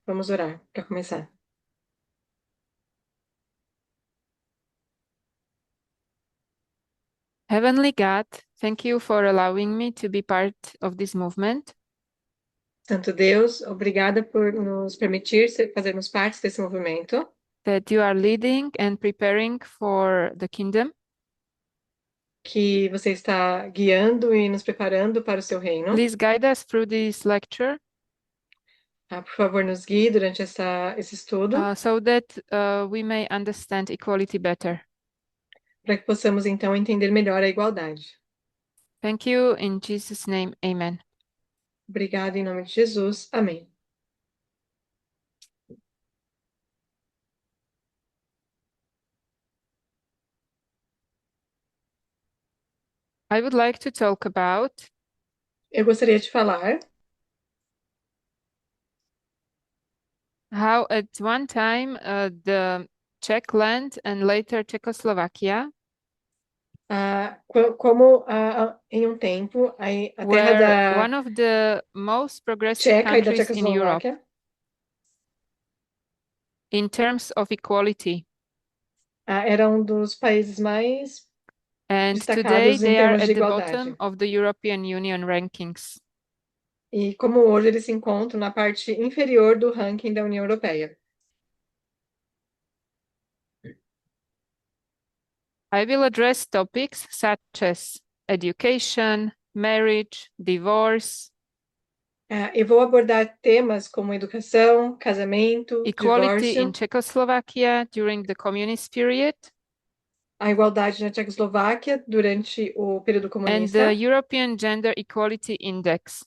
Vamos orar para começar. Heavenly God, thank you for allowing me to be part of this movement, Santo Deus, obrigada por nos permitir fazermos parte desse movimento, that you are leading and preparing for the kingdom. que você está guiando e nos preparando para o seu reino. Please guide us through this lecture Por favor, nos guie durante esse estudo, so that we may understand equality better. para que possamos então entender melhor a igualdade. Thank you. In Jesus' name, amen. Obrigada em nome de Jesus. Amém. I would like to talk about Eu gostaria de falar how at one time the Czech land and later Czechoslovakia como em um tempo a terra were da one of the most progressive Tcheca e da countries in Europe Tchecoslováquia in terms of equality. era um dos países mais And today destacados em they are termos de at the bottom igualdade. of the European Union rankings. E como hoje eles se encontram na parte inferior do ranking da União Europeia. I will address topics such as education, marriage, divorce, Eu vou abordar temas como educação, casamento, equality in divórcio, Czechoslovakia during the communist period, a igualdade na Tchecoslováquia durante o período and the comunista European Gender Equality Index.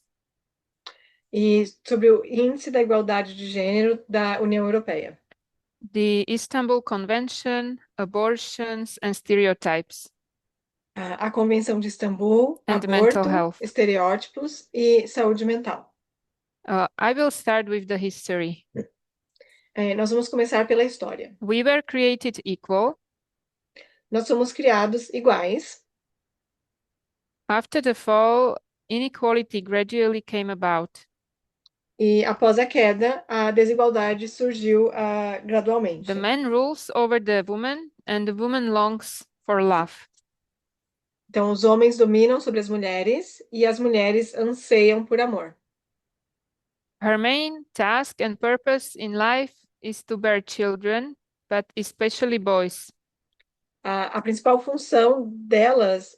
e sobre o índice da igualdade de gênero da União Europeia. The Istanbul Convention, abortions and stereotypes, A Convenção de Istambul, and mental aborto, health. estereótipos e saúde mental. I will start with the history. Nós vamos começar pela história. We were created equal. Nós somos criados iguais. After the fall, inequality gradually came about. E após a queda, a desigualdade surgiu The gradualmente. man rules over the woman, and the woman longs for love. Então, os homens dominam sobre as mulheres e as mulheres anseiam por amor. Her main task and purpose in life is to bear children, but especially boys. A principal função delas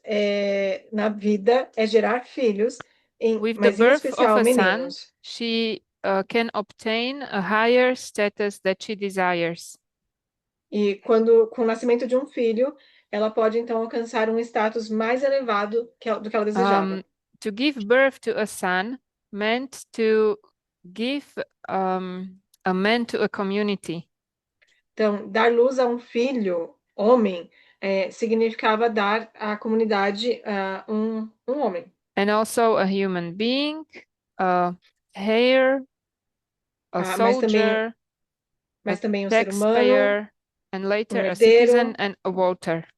na vida é gerar filhos, With the mas em birth of especial a son, meninos. she can obtain a higher status that she desires. E com o nascimento de um filho, ela pode então alcançar um status mais elevado do que ela desejava. To give birth to a son meant to give a man to a community. Então, dar luz a um filho, homem, significava dar à comunidade um homem. And also a human being, a heir, a Ah, mas também, soldier, a mas também um ser humano, taxpayer, and later um a citizen herdeiro, and a voter.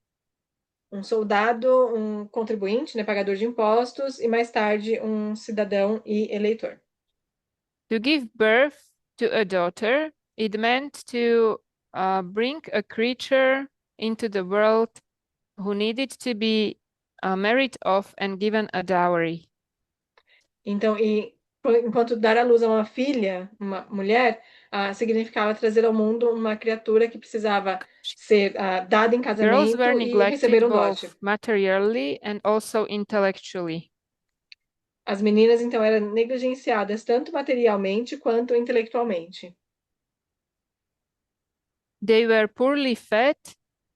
um soldado, um contribuinte, né, pagador de impostos, e mais tarde um cidadão e eleitor. To give birth to a daughter, it meant to bring a creature into the world who needed to be married off and given a dowry. Então, enquanto dar à luz a uma filha, uma mulher, significava trazer ao mundo uma criatura que precisava ser dada em Girls were casamento e receber neglected um dote. both materially and also intellectually. As meninas, então, eram negligenciadas tanto materialmente quanto intelectualmente. They were poorly fed,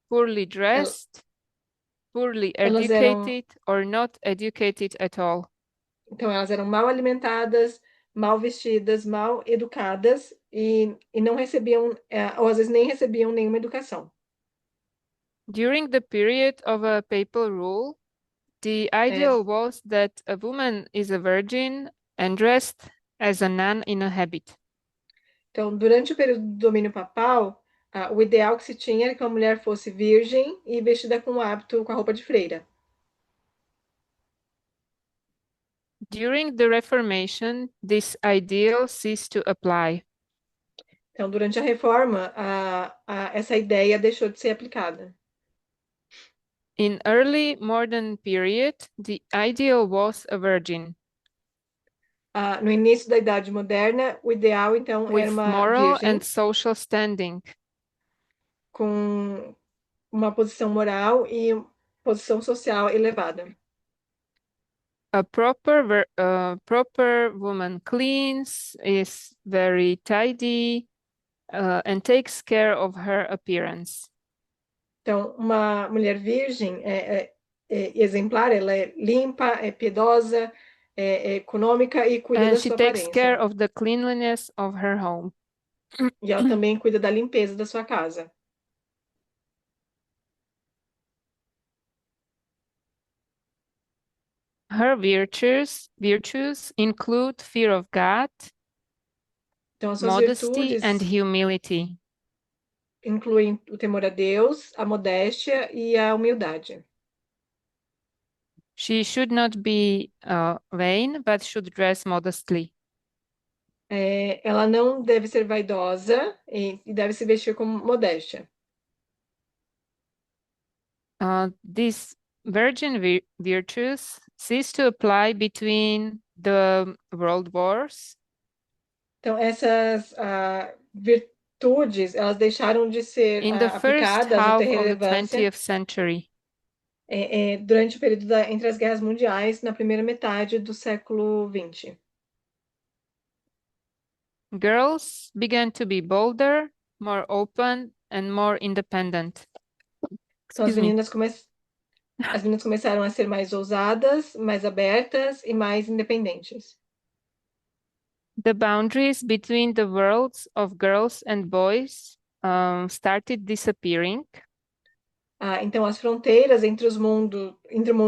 poorly El- dressed, poorly Elas eram, educated, or not educated at all. então, elas eram mal alimentadas, mal vestidas, mal educadas e não recebiam, ou às vezes nem recebiam nenhuma educação. During the period of a papal rule, the É, ideal was that a woman is a virgin and dressed as a nun in a habit. então, durante o período do domínio papal, o ideal que se tinha era que uma mulher fosse virgem e vestida com o hábito, com a roupa de freira. During the Reformation, this ideal ceased to apply. Então, durante a reforma, essa ideia deixou de ser aplicada. In early modern period, the ideal was a virgin No início da Idade Moderna, o ideal, então, era with uma moral virgem and social standing. com uma posição moral e posição social elevada. A proper woman cleans, is very tidy, and takes care of her appearance. Então, uma mulher virgem é exemplar, ela é limpa, é piedosa, é econômica e cuida And da she sua takes care aparência. of the cleanliness of her home. E ela também cuida da limpeza da sua casa. Her virtues include fear of God, Então, as suas modesty, and virtudes humility. incluem o temor a Deus, a modéstia e a humildade. She should not be vain, but should dress modestly. Ela não deve ser vaidosa e deve se vestir com modéstia. These virtues ceased to apply between the world wars Então, essas virtudes, elas deixaram de ser in the first aplicadas ou ter half of the relevância 20th century. durante o período entre as guerras mundiais, na primeira metade do século XX. Girls began to be bolder, more open, and more independent. Então, Excuse me. as meninas começaram a ser mais ousadas, mais abertas e mais independentes. The boundaries between the worlds of girls and boys started disappearing. Então, as fronteiras entre o mundo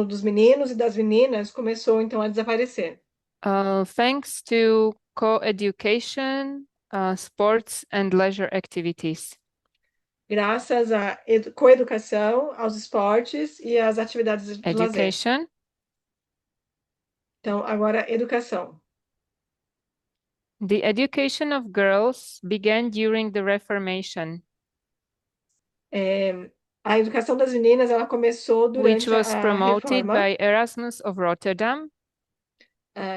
dos meninos e das meninas começou então a desaparecer. Thanks to co-education, sports, and leisure activities. Graças à coeducação, aos esportes e às atividades de lazer. Education. Então, agora, educação. The education of girls began during the Reformation, A educação das meninas ela começou which durante was a promoted reforma, by Erasmus of Rotterdam,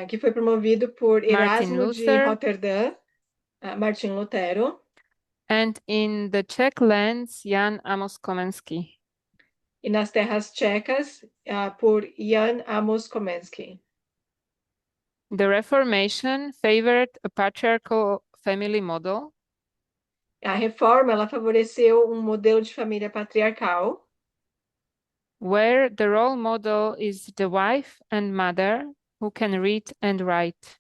que foi promovido por Martin Erasmo de Luther, Roterdã, Martim Lutero, and in the Czech lands, Jan Amos Komenský. e nas terras tchecas, por Jan Amos Komenský. The Reformation favored a patriarchal family model, A reforma ela favoreceu um modelo de família patriarcal, where the role model is the wife and mother who can read and write.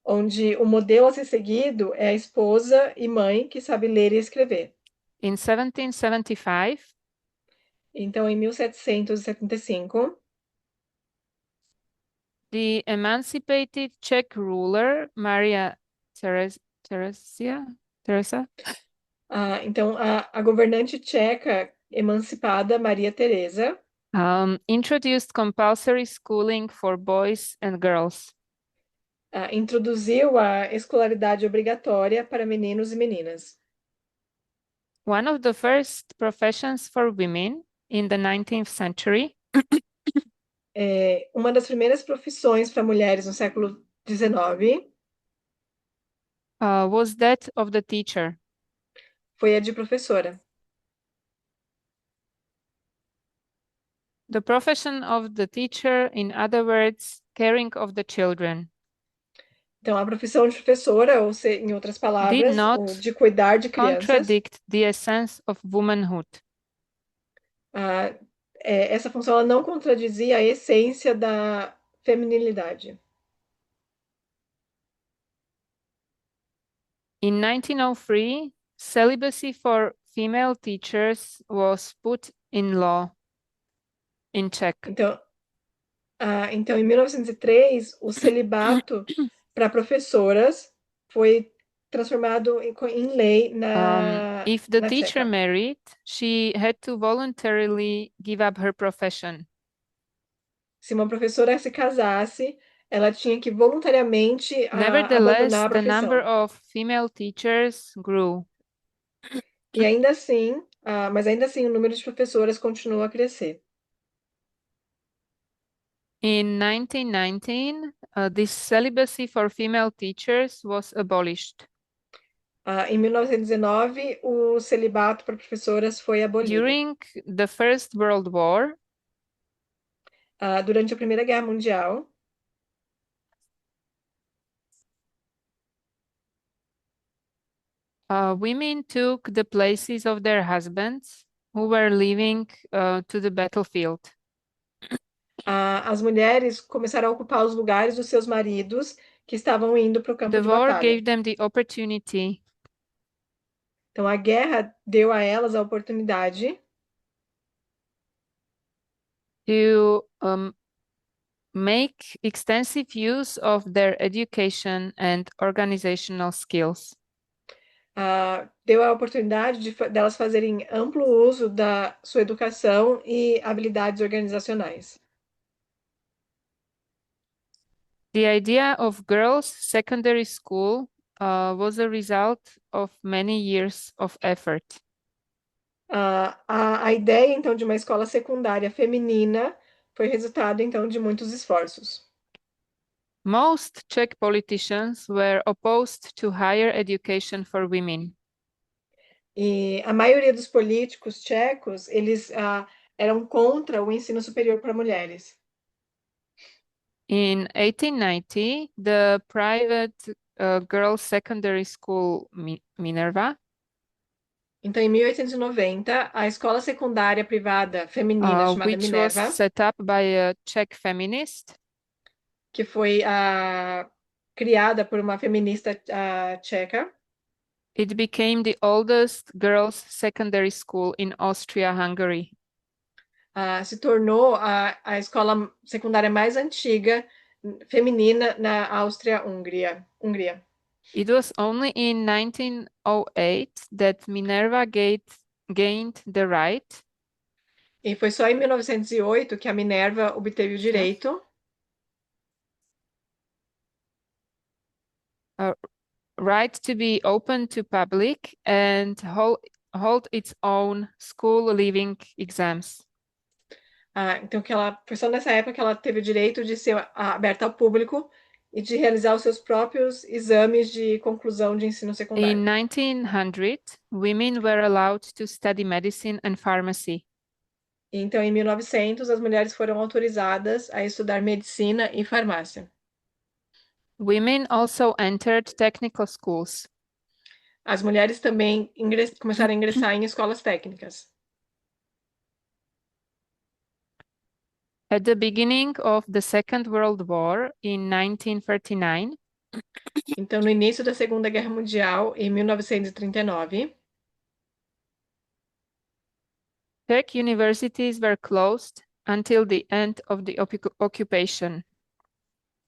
onde o modelo a ser seguido é a esposa e mãe que sabe ler e escrever. In 1775, Então, em 1775, the emancipated Czech ruler Maria Teresa então a governante tcheca emancipada Maria Teresa introduced compulsory schooling for boys and girls. introduziu a escolaridade obrigatória para meninos e meninas. One of the first professions for women in the 19th century Uma das primeiras profissões para mulheres no século XIX was that of the teacher. foi a de professora. The profession of the teacher, in other words, caring of the children, Então, a profissão de professora, em outras did palavras, not o de cuidar de crianças, contradict the essence of womanhood. essa função ela não contradizia a essência da feminilidade. In 1903, celibacy for female teachers was put in law in Czech. Então, em 1903, o celibato para professoras foi transformado em lei If the na teacher Tcheca. married, she had to voluntarily give up her profession. Se uma professora se casasse, ela tinha que voluntariamente Nevertheless, abandonar a the number profissão. of female teachers grew. E ainda assim, mas ainda assim, o número de professoras continua a crescer. In 1919, this celibacy for female teachers was abolished. Em 1919, o celibato para professoras foi abolido. During the First World War, Durante a Primeira Guerra Mundial, women took the places of their husbands who were leaving to the battlefield. as mulheres começaram a ocupar os lugares dos seus maridos que estavam indo para o campo The de war batalha. gave them the opportunity Então, a guerra deu a elas a oportunidade to make extensive use of their education and organizational skills. deu a oportunidade delas fazerem amplo uso da sua educação e habilidades organizacionais. The idea of girls' secondary school was a result of many years of effort. A ideia, então, de uma escola secundária feminina foi resultado, então, de muitos esforços. Most Czech politicians were opposed to higher education for women. E a maioria dos políticos tchecos, eles eram contra o ensino superior para mulheres. In 1890, the private girls' secondary school Minerva Então, em 1890, a escola secundária privada feminina chamada which was Minerva, set up by a Czech feminist, que foi criada por uma feminista tcheca, it became the oldest girls' secondary school in Austria-Hungary. se tornou a escola secundária mais antiga feminina na Áustria-Hungria. It was only in 1908 that Minerva gained the right E foi só em 1908 que a Minerva obteve o direito uh, right to be open to public and hold its own school leaving exams. Então, que ela foi só nessa época que ela teve o direito de ser aberta ao público e de realizar os seus próprios exames de conclusão de ensino In secundário. 1900, women were allowed to study medicine and pharmacy. Então, em 1900, as mulheres foram autorizadas a estudar medicina e farmácia. Women also entered technical schools. As mulheres também começaram a ingressar em escolas técnicas. At the beginning of the Second World War in 1939, Então, no início da Segunda Guerra Mundial, em 1939, Czech universities were closed until the end of the occupation.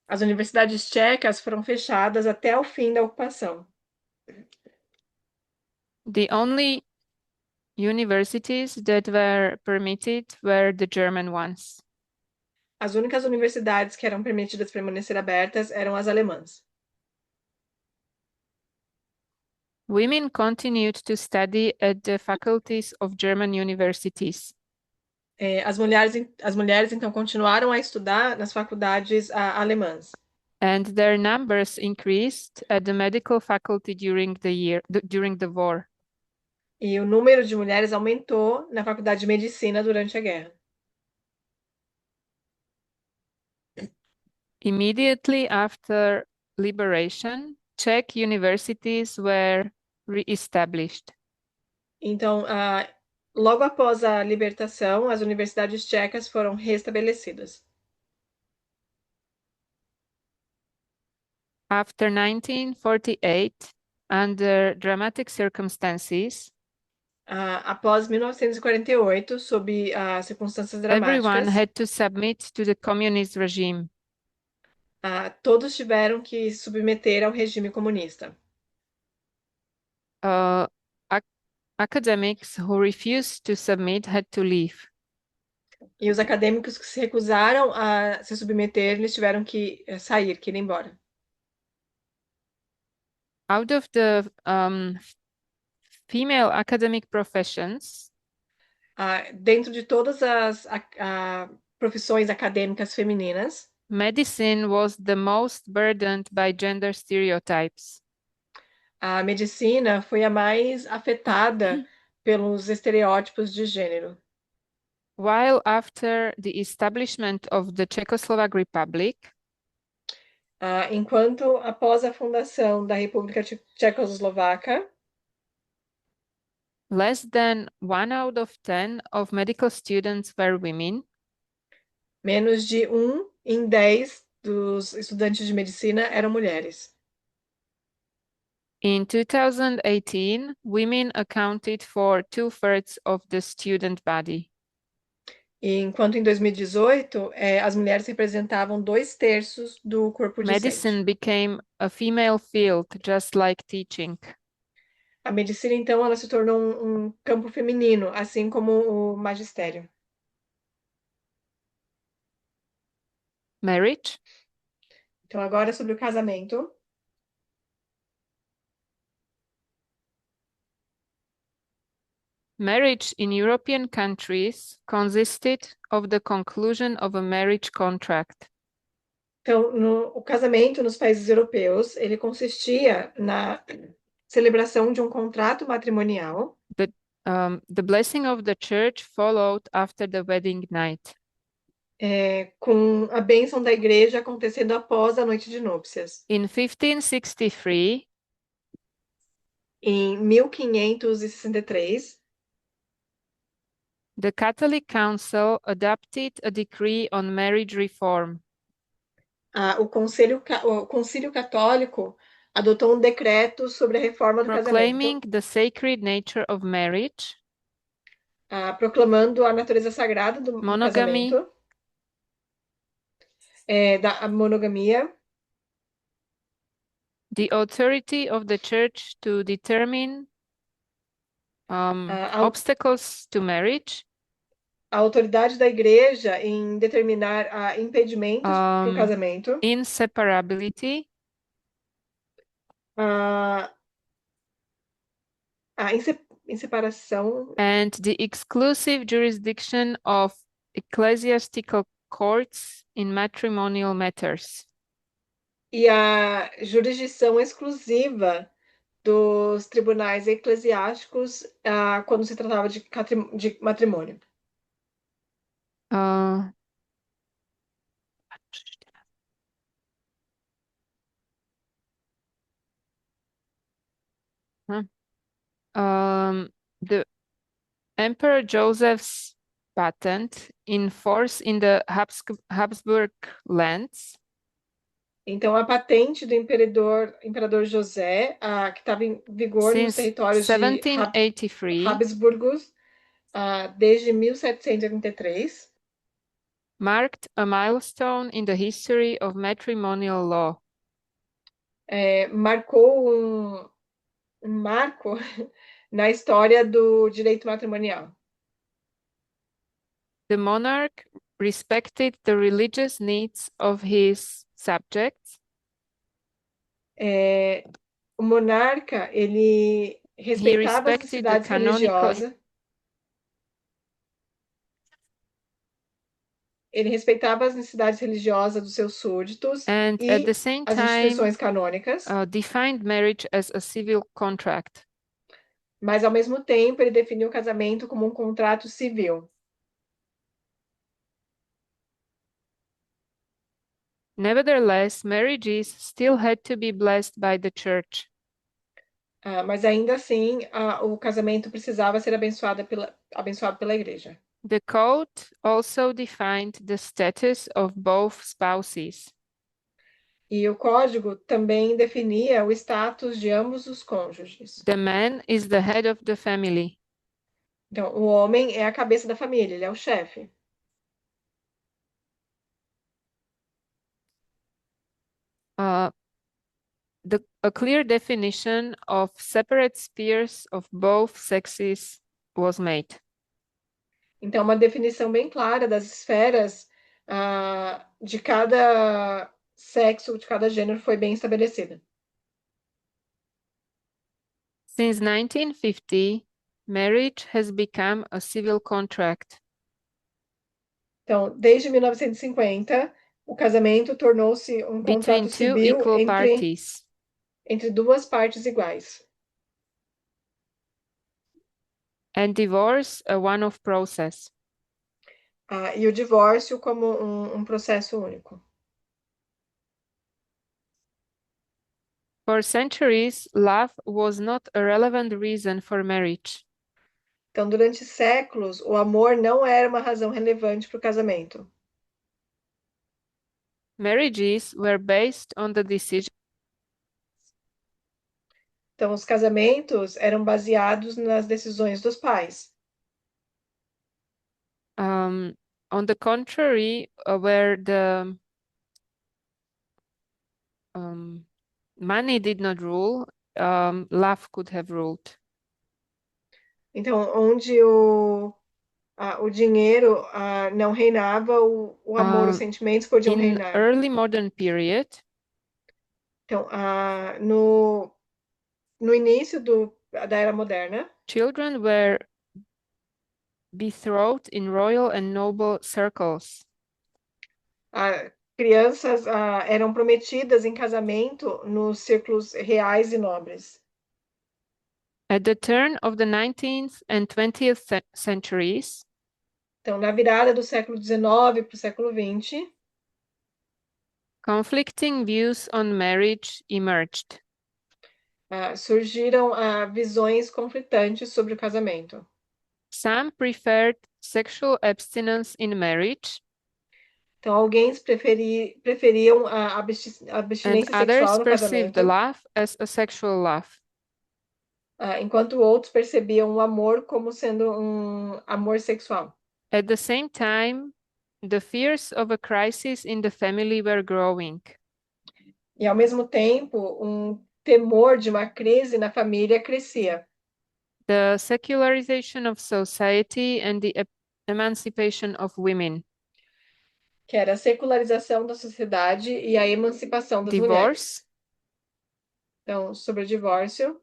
as universidades tchecas foram fechadas até o fim da ocupação. The only universities that were permitted were the German ones. As únicas universidades que eram permitidas permanecer abertas eram as alemãs. Women continued to study at the faculties of German universities. As mulheres então continuaram a estudar nas faculdades alemãs. And their numbers increased at the medical faculty during the war. E o número de mulheres aumentou na faculdade de medicina durante a guerra. Immediately after liberation, Czech universities were re-established. Então, logo após a libertação, as universidades tchecas foram restabelecidas. After 1948, under dramatic circumstances, Após 1948, sob circunstâncias everyone dramáticas, had to submit to the communist regime. Todos tiveram que se submeter ao regime comunista. Academics who refused to submit had to leave. E os acadêmicos que se recusaram a se submeter, eles tiveram que sair, que ir embora. Out of the female academic professions, Dentro de todas as profissões acadêmicas femininas, medicine was the most burdened by gender stereotypes. a medicina foi a mais afetada pelos estereótipos de gênero. While after the establishment of the Czechoslovak Republic, Enquanto após a fundação da República Tchecoslovaca, less than 1 out of 10 of medical students were women, menos de 1 em 10 dos estudantes de medicina eram mulheres. in 2018, women accounted for 2/3 of the student body. E enquanto em 2018, as mulheres representavam 2/3 do corpo docente. Medicine became a female field, just like teaching. A medicina, então, ela se tornou um campo feminino, assim como o magistério. Marriage. Então, agora sobre o casamento. Marriage in European countries consisted of the conclusion of a marriage contract. Então, o casamento nos países europeus, ele consistia na celebração de um contrato matrimonial. The blessing of the church followed after the wedding night. Com a bênção da igreja acontecendo após a noite de núpcias. In 1563, em 1563, the Catholic Council adopted a decree on marriage reform. O Concílio Católico adotou um decreto sobre a reforma do proclaiming casamento, the sacred nature of marriage, proclamando a natureza sagrada do monogamy, casamento, da monogamia, the authority of the church to determine obstacles to marriage, a autoridade da igreja em determinar impedimentos para o casamento, inseparability, a inseparação and the exclusive jurisdiction of ecclesiastical courts in matrimonial matters. e a jurisdição exclusiva dos tribunais eclesiásticos quando se tratava de matrimônio. The Emperor Joseph's patent in force in the Habsburg lands. Então, a patente do imperador José, que estava em vigor nos territórios de 1783, Habsburgos desde 1783, marked a milestone in the history of matrimonial law. Marcou um marco na história do direito matrimonial. The monarch respected the religious needs of his subjects. O monarca, ele respeitava as necessidades religiosas. Ele respeitava as necessidades religiosas dos seus súditos and e at the same as time, instituições canônicas. Defined marriage as a civil contract. Mas, ao mesmo tempo, ele definiu o casamento como um contrato civil. Nevertheless, marriages still had to be blessed by the church. Mas ainda assim, o casamento precisava ser abençoado pela igreja. The code also defined the status of both spouses. E o código também definia o status de ambos os cônjuges. The man is the head of the family. Então, o homem é a cabeça da família, ele é o chefe. A clear definition of separate spheres of both sexes was made. Então, uma definição bem clara das esferas de cada sexo, de cada gênero, foi bem estabelecida. Since 1950, marriage has become a civil contract. Então, desde 1950, o casamento tornou-se um Between contrato two civil equal parties. entre duas partes iguais. And divorce a one-off process. E o divórcio como um processo único. For centuries, love was not a relevant reason for marriage. Então, durante séculos, o amor não era uma razão relevante para o casamento. Marriages were based on the decision Então, os casamentos eram baseados nas decisões dos pais. on the contrary, where the money did not rule, love could have ruled. Então, onde o dinheiro não reinava, o amor, os sentimentos podiam In reinar. early modern period, Então, no início da Era Moderna, children were betrothed in royal and noble circles. crianças eram prometidas em casamento nos círculos reais e nobres. At the turn of the 19th and 20th centuries, Então, na virada do século XIX para o século XX, conflicting views on marriage emerged. surgiram visões conflitantes sobre o casamento. Some preferred sexual abstinence in marriage, Então, alguns preferiam a and abstinência others sexual no perceived the casamento, love as a sexual love. enquanto outros percebiam o amor como sendo um amor sexual. At the same time, the fears of a crisis in the family were growing. E, ao mesmo tempo, um temor de uma crise na família crescia. The secularization of society and the emancipation of women. Que era a secularização da sociedade e a emancipação das mulheres. Divorce. Então, sobre o divórcio.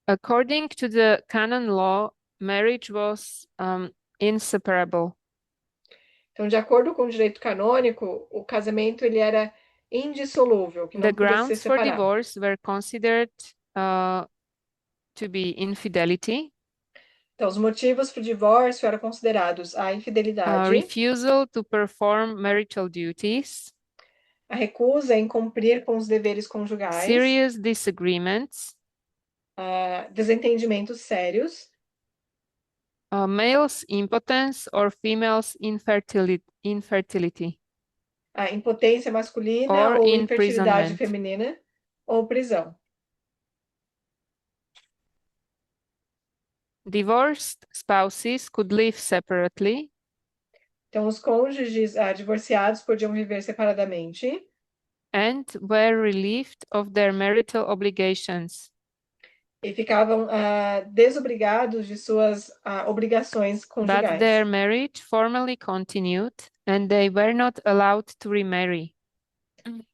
According to the canon law, marriage was inseparable. Então, de acordo com o direito canônico, o casamento ele era indissolúvel, que The não podia ser grounds for separado. divorce were considered to be infidelity, Então, os motivos para o divórcio eram considerados a infidelidade, refusal to perform marital duties, a recusa em cumprir com os deveres conjugais, serious disagreements, desentendimentos sérios, male's impotence or female's infertility, a impotência masculina or ou infertilidade imprisonment. feminina, ou prisão. Divorced spouses could live separately, Então, os cônjuges divorciados podiam viver separadamente and were relieved of their marital obligations. e ficavam desobrigados de suas obrigações But conjugais. their marriage formally continued, and they were not allowed to remarry.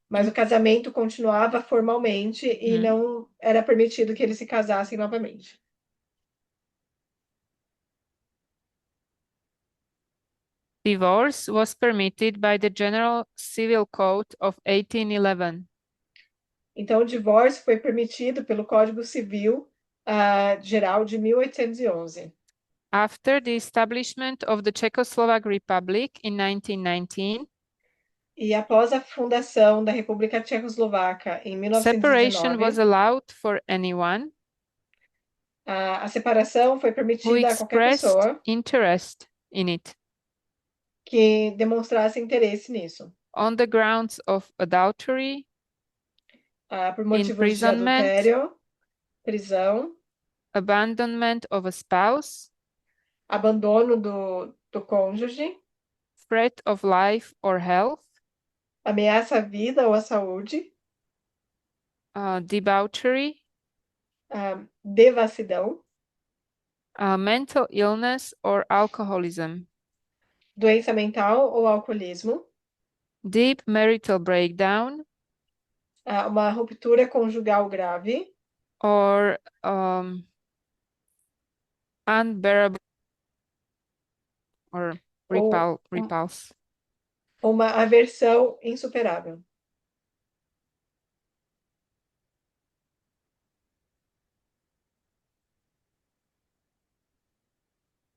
Mas o casamento continuava formalmente e não era permitido que eles se casassem novamente. Divorce was permitted by the General Civil Code of 1811. Então, o divórcio foi permitido pelo Código Civil Geral de 1811. After the establishment of the Czechoslovak Republic in 1919, E após a fundação da República Tchecoslovaca em separation was 1919, allowed for anyone a separação foi who permitida a qualquer expressed pessoa interest in it que demonstrasse interesse nisso, on the grounds of adultery, por motivos de imprisonment, adultério, prisão, abandonment of a spouse, abandono do cônjuge, threat of life or health, ameaça à vida ou à saúde, debauchery, devassidão, mental illness or alcoholism, doença mental ou alcoolismo, deep marital breakdown, uma ruptura conjugal grave, or unbearable or ou repulse. uma aversão insuperável.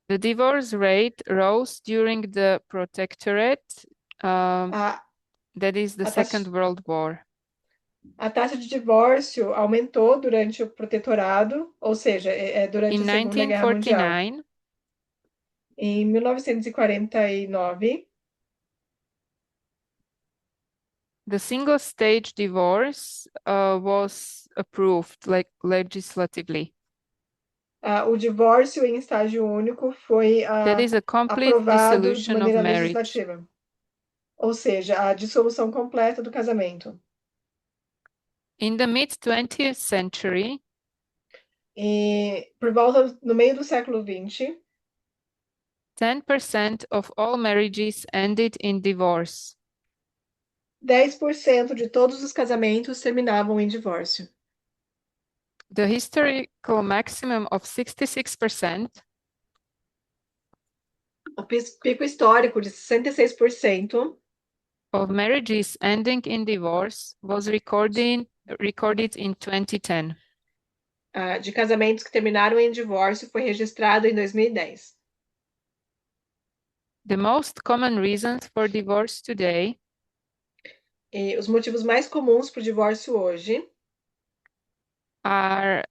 The divorce rate rose during the Protectorate, A, that is the a, Second taxa, World War. a taxa de divórcio aumentou durante o protetorado, ou seja, durante In a Segunda Guerra Mundial. 1949, Em 1949, the single-stage divorce was approved, like legislatively. o divórcio em estágio único foi That is a complete aprovado de dissolution of maneira marriage. legislativa, ou seja, a dissolução completa do casamento. In the mid-20th century, E por volta no meio do século XX, 10% of all marriages ended in divorce. 10% de todos os casamentos terminavam em divórcio. The historical maximum of 66% O pico histórico de 66% of marriages ending in divorce was recorded in 2010. De casamentos que terminaram em divórcio foi registrado em 2010. The most common reasons for divorce today E os motivos mais comuns para o divórcio hoje are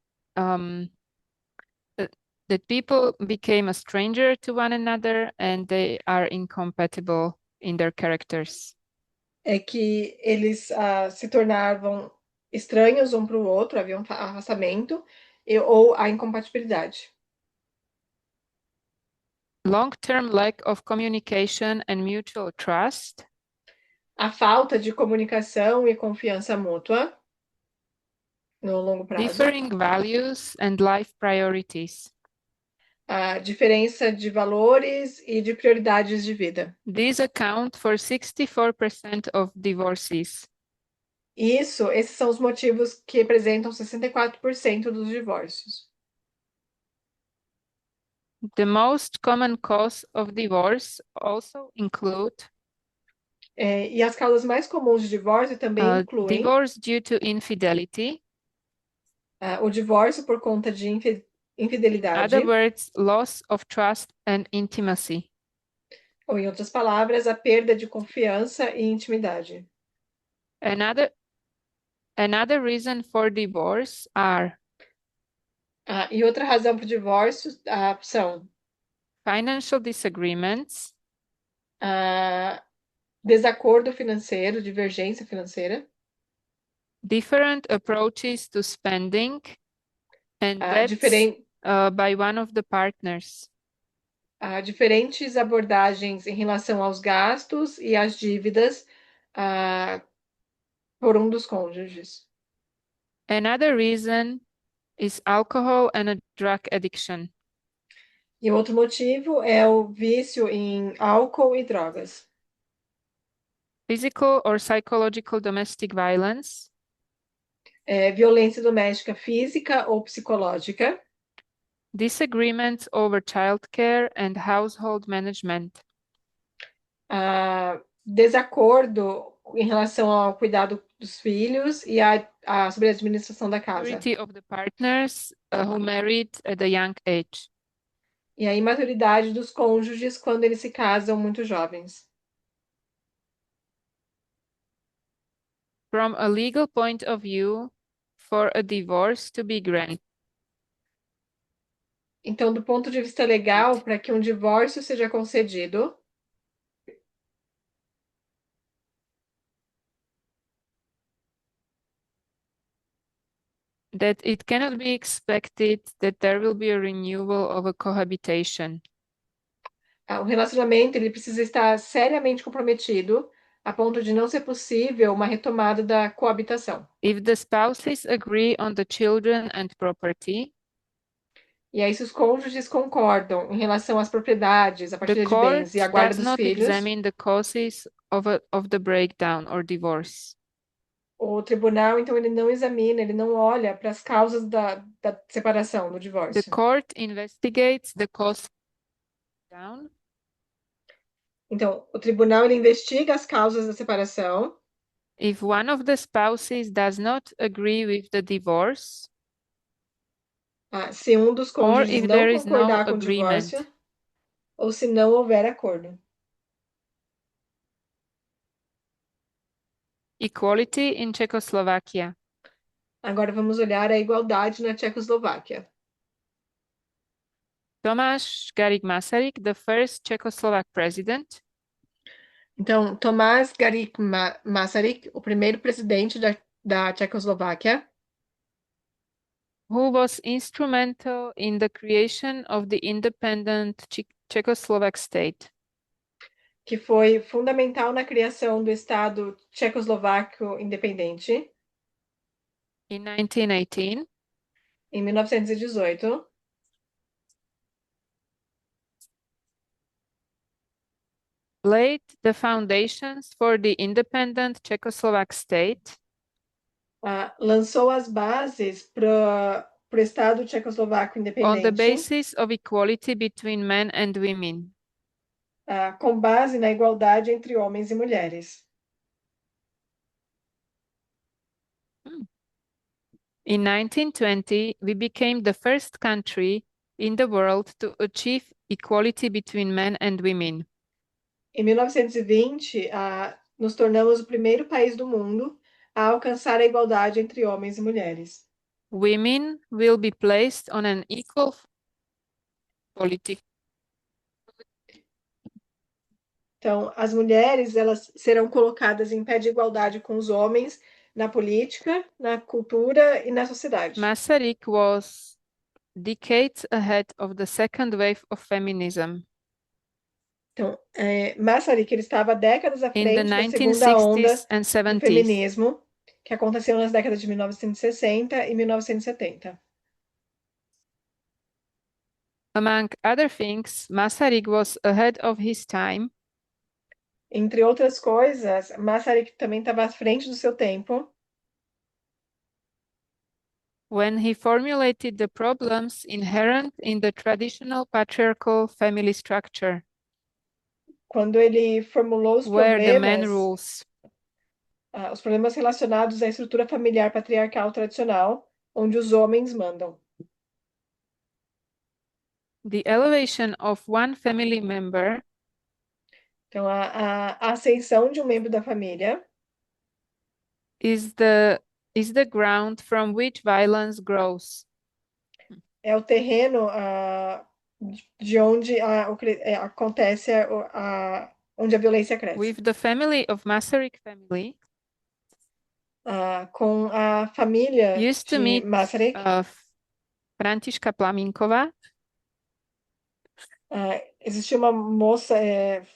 that people became a stranger to one another and they are incompatible in their characters. é que eles se tornavam estranhos um para o outro, havia um afastamento ou a incompatibilidade. Long-term lack of communication and mutual trust, A falta de comunicação e confiança mútua no longo prazo. differing values and life priorities. A diferença de valores e de prioridades de vida. These account for 64% of divorces. Esses são os motivos que representam 64% dos divórcios. The most common cause of divorce also include E as causas mais comuns de divórcio também incluem divorce due to infidelity, o divórcio por conta de in infidelidade, other words, loss of trust and intimacy. ou em outras palavras, a perda de confiança e intimidade. Another reason for divorce are E outra razão para o divórcio são financial disagreements, desacordo financeiro, divergência financeira, different approaches to spending, and debts by one of the partners. Diferentes abordagens em relação aos gastos e às dívidas por um dos cônjuges. Another reason is alcohol and a drug addiction. E outro motivo é o vício em álcool e drogas. Physical or psychological domestic violence, Violência doméstica física ou psicológica, disagreements over childcare and household management, desacordo em relação ao cuidado dos filhos e sobre a administração da casa. maturity of the partners who married at a young age. E a imaturidade dos cônjuges quando eles se casam muito jovens. From a legal point of view, for a divorce to be granted, então, do ponto de vista legal, para que um divórcio seja concedido, that it cannot be expected that there will be a renewal of a cohabitation. O relacionamento ele precisa estar seriamente comprometido a ponto de não ser possível uma retomada da coabitação. If the spouses agree on the children and property, E aí, se os cônjuges concordam em relação às propriedades, a the partilha de court bens e a guarda does dos not filhos, examine the causes of the breakdown or divorce. o tribunal, então, ele não examina, ele não olha para as causas da separação, do The divórcio. court investigates the cause down Então, o tribunal ele investiga as causas da separação. if one of the spouses does not agree with the divorce Se um dos or cônjuges if não there is no concordar com o divórcio agreement. ou se não houver acordo. Equality in Czechoslovakia. Agora vamos olhar a igualdade na Tchecoslováquia. Tomáš Garrigue Masaryk, the first Czechoslovak president, Então, Tomás Garrigue Masaryk, o primeiro presidente da Tchecoslováquia, who was instrumental in the creation of the independent Czechoslovak state. que foi fundamental na criação do Estado tchecoslovaco independente, In 1918, em 1918, laid the foundations for the independent Czechoslovak state lançou as bases para o Estado tchecoslovaco on the independente, basis of equality between men and women. com base na igualdade entre homens e mulheres. In 1920, we became the first country in the world to achieve equality between men and women. Em 1920, nos tornamos o primeiro país do mundo a alcançar a igualdade entre homens e mulheres. Women will be placed on an equal political. Então, as mulheres elas serão colocadas em pé de igualdade com os homens na política, na cultura e na sociedade. Masaryk was decades ahead of the second wave of feminism. Então, Masaryk ele estava décadas à In the frente da segunda 1960s onda and do 70s, feminismo, que aconteceu nas décadas de 1960 e 1970. among other things, Masaryk was ahead of his time Entre outras coisas, Masaryk também estava à frente do seu tempo when he formulated the problems inherent in the traditional patriarchal family structure, quando ele formulou where the man rules. Os problemas relacionados à estrutura familiar patriarcal tradicional, onde os homens mandam. The elevation of one family member Então, a ascensão de um membro da família is the ground from which violence grows. é o terreno de onde acontece onde a violência cresce. With the family of Masaryk family, Com a família used to de meet Masaryk, Františka Plaminkova, existia uma moça,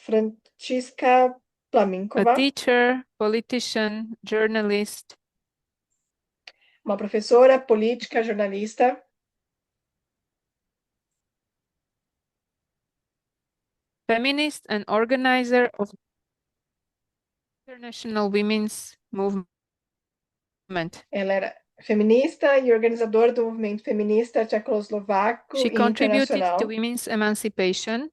Františka a Plaminkova, teacher, politician, journalist, uma professora, política, jornalista, feminist and organizer of International Women's Movement. ela era feminista e organizadora do movimento feminista tchecoslovaco She e contributed to internacional. women's emancipation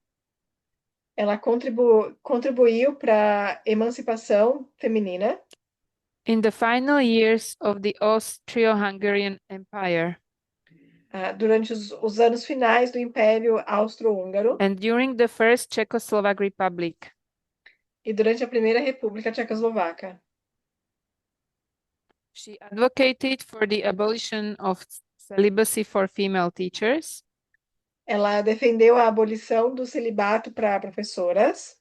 Ela contribuiu para a emancipação feminina in the final years of the Austro-Hungarian Empire durante os anos finais do Império Austro-Húngaro and during the First Czechoslovak Republic. e durante a Primeira República Tchecoslovaca. She advocated for the abolition of celibacy for female teachers Ela defendeu a abolição do celibato para professoras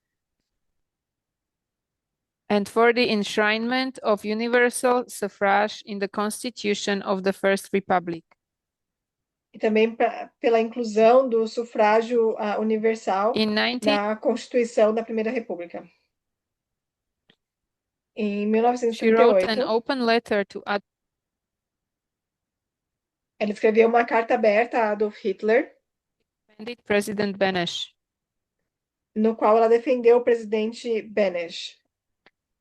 and for the enshrinement of universal suffrage in the Constitution of the First Republic. e também pela inclusão do sufrágio universal In 19 na Constituição da Primeira República. Em she wrote an 1938, open letter to Ela escreveu uma carta aberta a Adolf Hitler, defended President Benesch. no qual ela defendeu o presidente Benesch.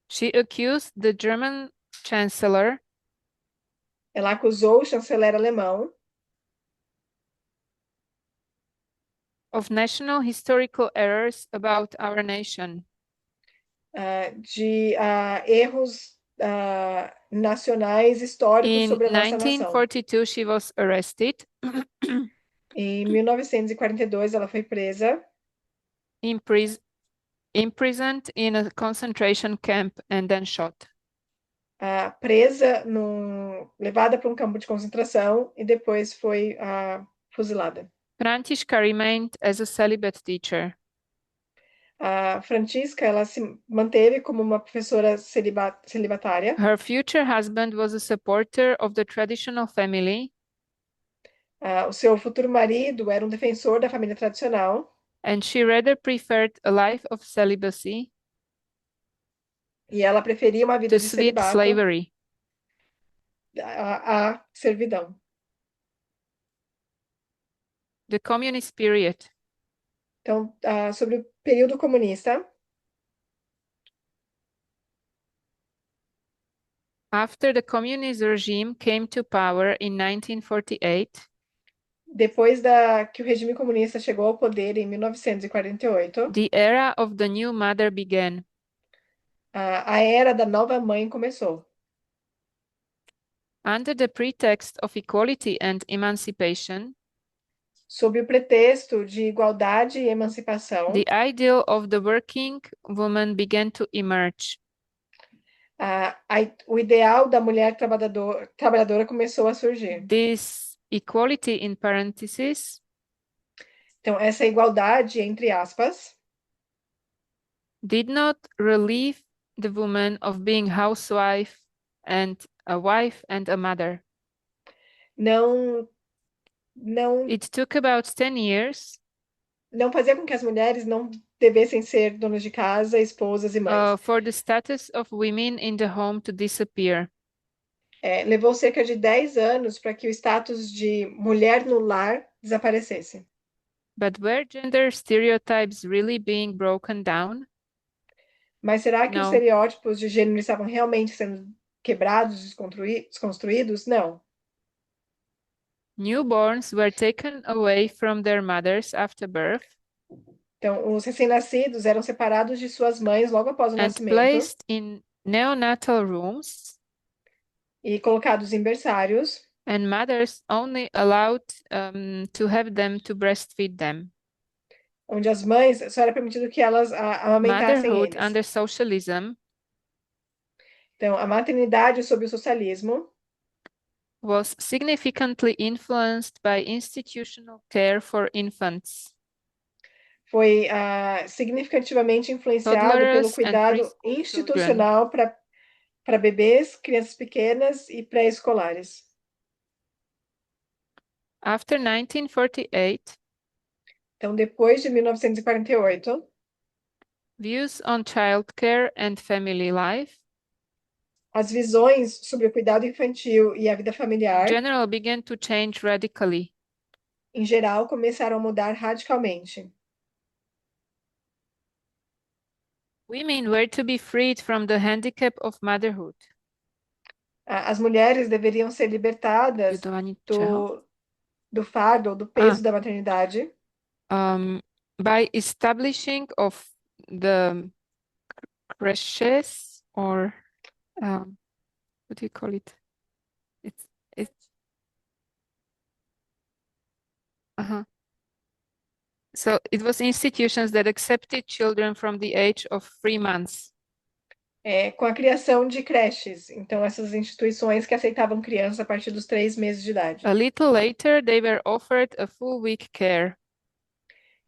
She accused the German Chancellor Ela acusou o chanceler alemão of national historical errors about our nation. De erros nacionais históricos In sobre a nossa nação. 1942, she was arrested, Em 1942, ela foi presa, imprisoned in a concentration camp, and then shot. levada para um campo de concentração e depois foi fuzilada. Františka remained as a celibate teacher. A Francisca, ela se manteve como uma professora celibatária. Her future husband was a supporter of the traditional family, O seu futuro marido era um defensor da família tradicional and she rather preferred a life of celibacy e ela preferia uma vida to de sweet celibato slavery. à servidão. The communist period. Então, sobre o período comunista, After the communist regime came to power in 1948, depois que o regime comunista chegou ao poder em 1948, the era of the new mother began. a era da nova mãe começou. Under the pretext of equality and emancipation, Sob o pretexto de igualdade e emancipação, the ideal of the working woman began to emerge. O ideal da mulher trabalhadora começou a surgir. This equality in parentheses Então, essa igualdade, entre aspas, did not relieve the woman of being housewife and a wife and a mother. não It took about 10 years fazia com que as mulheres não devessem ser donas de casa, esposas e mães. for the status of women in the home to disappear. Levou cerca de 10 anos para que o status de mulher no lar desaparecesse. But were gender stereotypes really being broken down? Mas será que os No. estereótipos de gênero estavam realmente sendo quebrados, desconstruídos? Não. Newborns were taken away from their mothers after birth Então, os recém-nascidos eram separados de suas mães logo após o and nascimento placed in neonatal rooms, e colocados em berçários, and mothers only allowed to have them to breastfeed them. onde as mães só era permitido que elas amamentassem Motherhood eles. under socialism Então, a maternidade sob o socialismo was significantly influenced by institutional care for infants, foi significativamente influenciado pelo toddlers, and cuidado preschool children. institucional para bebês, crianças pequenas e pré-escolares. After 1948, Então, depois de 1948, views on childcare and family life as visões sobre o cuidado infantil e a vida in familiar, general began to change radically. em geral, começaram a mudar radicalmente. Women were to be freed from the handicap of motherhood. As mulheres deveriam ser libertadas do fardo ou do peso da maternidade by establishing of the creches, or what do you call it? So it was institutions that accepted children from the age of 3 months. Com a criação de creches. Então, essas instituições que aceitavam crianças a partir dos 3 meses de idade. A little later, they were offered a full week care.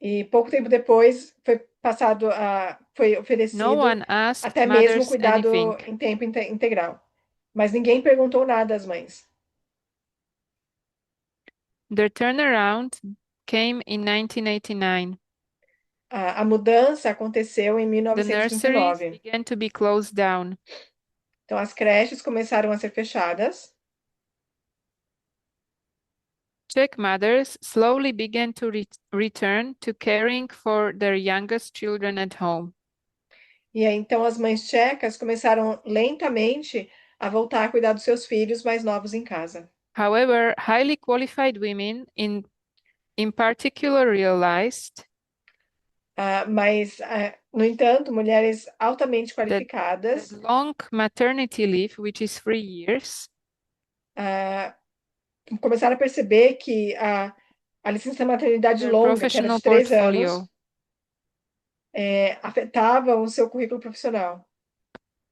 E pouco tempo depois foi oferecido No one asked até mesmo mothers cuidado anything. em tempo integral. Mas ninguém perguntou nada às mães. The turnaround came in 1989. A mudança aconteceu em The nurseries 1929. began to be closed down. Então, as creches começaram a ser fechadas. Czech mothers slowly began to return to caring for their youngest children at home. E aí, então as mães tchecas começaram lentamente a voltar a cuidar dos seus filhos mais novos em casa. However, highly qualified women in particular realized Mas, no entanto, mulheres altamente that qualificadas long maternity leave, which is 3 years, começaram a perceber que a licença maternidade their longa, que era professional de 3 portfolio, anos, afetava o seu currículo profissional.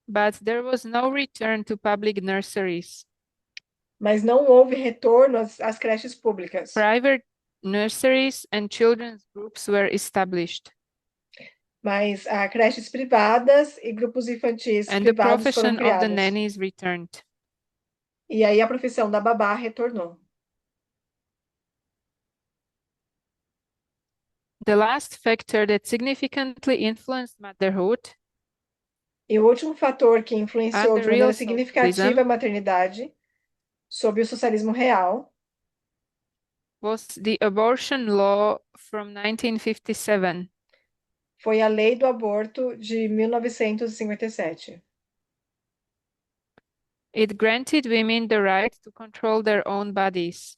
but there was no return to public nurseries. Mas não houve retorno às creches públicas. Private nurseries and children's groups were established, Mas creches privadas e grupos infantis and the privados foram profession of the criados. nannies returned. E aí a profissão da babá retornou. The last factor that significantly influenced motherhood E o último fator que influenciou under de maneira real significativa a socialism maternidade, sob o socialismo real, was the abortion law from 1957. foi a Lei do Aborto de 1957. It granted women the right to control their own bodies.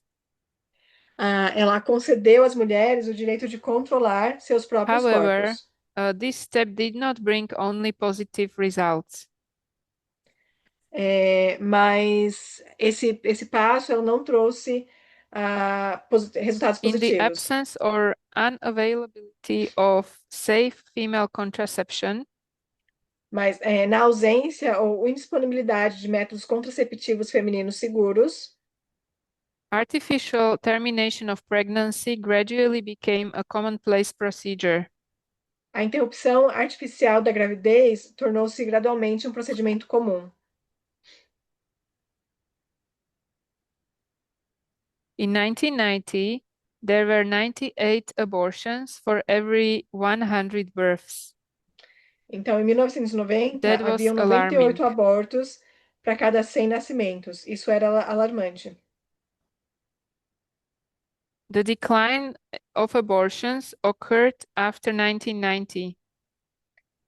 Ela concedeu às mulheres o direito de controlar seus próprios However, corpos. this step did not bring only positive results. Mas esse passo ela não trouxe resultados In the positivos. absence or unavailability of safe female contraception, Mas na ausência ou indisponibilidade de métodos contraceptivos femininos seguros, artificial termination of pregnancy gradually became a commonplace procedure. a interrupção artificial da gravidez tornou-se gradualmente um procedimento comum. In 1990, there were 98 abortions for every 100 births. Então, em 1990, That was haviam alarming. 98 abortos para cada 100 nascimentos. Isso era alarmante. The decline of abortions occurred after 1990,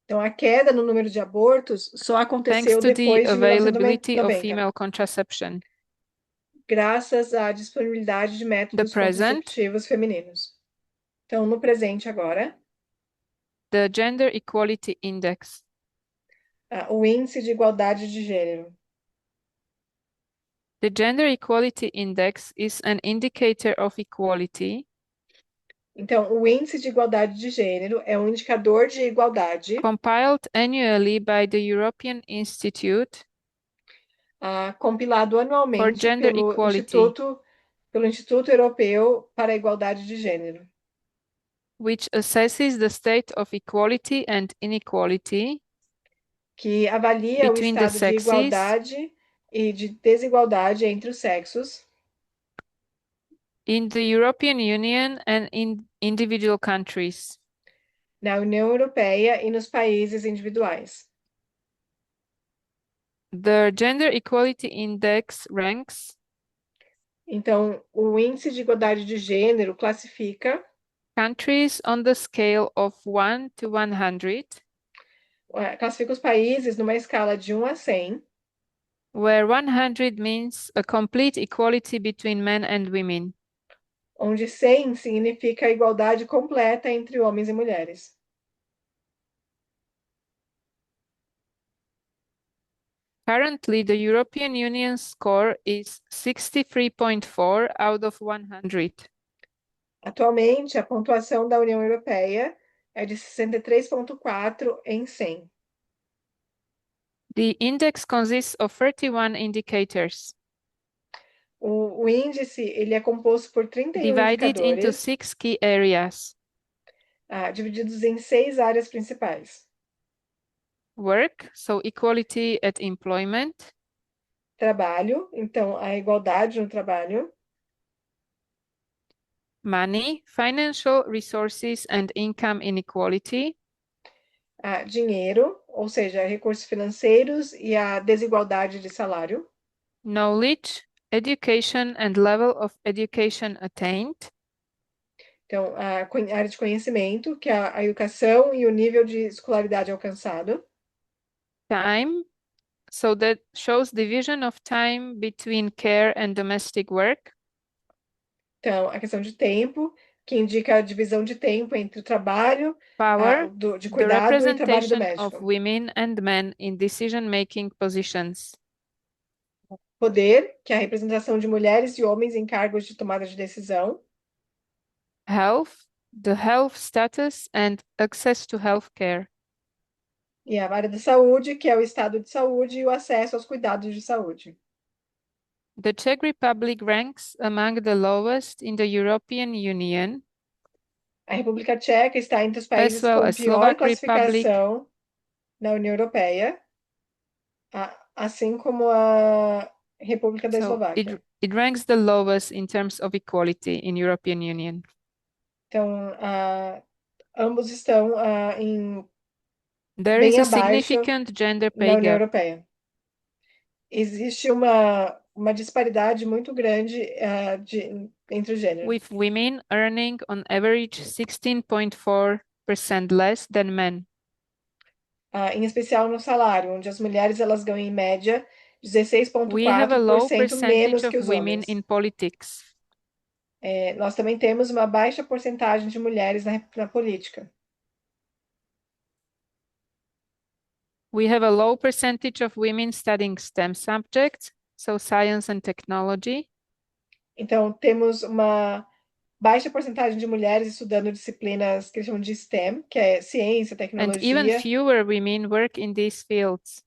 Então, a queda no número de abortos só thanks aconteceu to the depois de availability of 1990, female contraception. graças à disponibilidade de métodos The present, contraceptivos femininos. Então, no presente agora, the Gender Equality Index. o índice de igualdade de gênero. The Gender Equality Index is an indicator of equality Então, o índice de igualdade de gênero é um indicador de igualdade compiled annually by the European Institute compilado for anualmente Gender Equality, pelo Instituto Europeu para a Igualdade de Gênero, which assesses the state of equality and inequality que avalia o between the estado de sexes igualdade e de desigualdade entre os sexos in the European Union and in individual countries. na União Europeia e nos países individuais. The Gender Equality Index ranks Então, o índice de igualdade de gênero classifica countries on the scale of 1 to 100, os países numa escala de 1 a 100, where 100 means a complete equality between men and women. onde 100 significa a igualdade completa entre homens e mulheres. Currently, the European Union score is 63.4 out of 100. Atualmente, a pontuação da União Europeia é de 63,4 em 100. The index consists of 31 indicators, O índice ele é composto por 31 divided into indicadores, 6 key areas: divididos em 6 áreas principais: work, so equality at employment, trabalho, então a igualdade no trabalho; money, financial resources and income inequality, dinheiro, ou seja, recursos financeiros e a desigualdade de salário; knowledge, education and level of education attained. Então, a área de conhecimento, que é a educação e o nível de escolaridade alcançado. Time, so that shows division of time between care and domestic work. Então, a questão de tempo, que indica a divisão de tempo entre o trabalho, Power, de the cuidado e trabalho representation of doméstico. women and men in decision-making positions. Poder, que é a representação de mulheres e homens em cargos de tomada de decisão. Health, the health status and access to health care. E a área da saúde, que é o estado de saúde e o acesso aos cuidados de saúde. The Czech Republic ranks among the lowest in the European Union, A República Tcheca está entre os as países well com as pior Slovak Republic. classificação na União Europeia, assim como a República da So Eslováquia. it ranks the lowest in terms of equality in European Union. Então, ambos estão There is bem a abaixo significant gender na pay União gap, Europeia. Existe uma disparidade muito grande entre os gêneros, with women earning on average 16.4% less than men. Em especial no salário, onde as mulheres elas ganham em média We have a low 16,4% percentage menos que of os women homens. in politics. Nós também temos uma baixa porcentagem de mulheres na política. We have a low percentage of women studying STEM subjects, so science and technology. Então, temos uma baixa porcentagem de mulheres estudando disciplinas que eles chamam de STEM, que é ciência, And even tecnologia, fewer women work in these fields.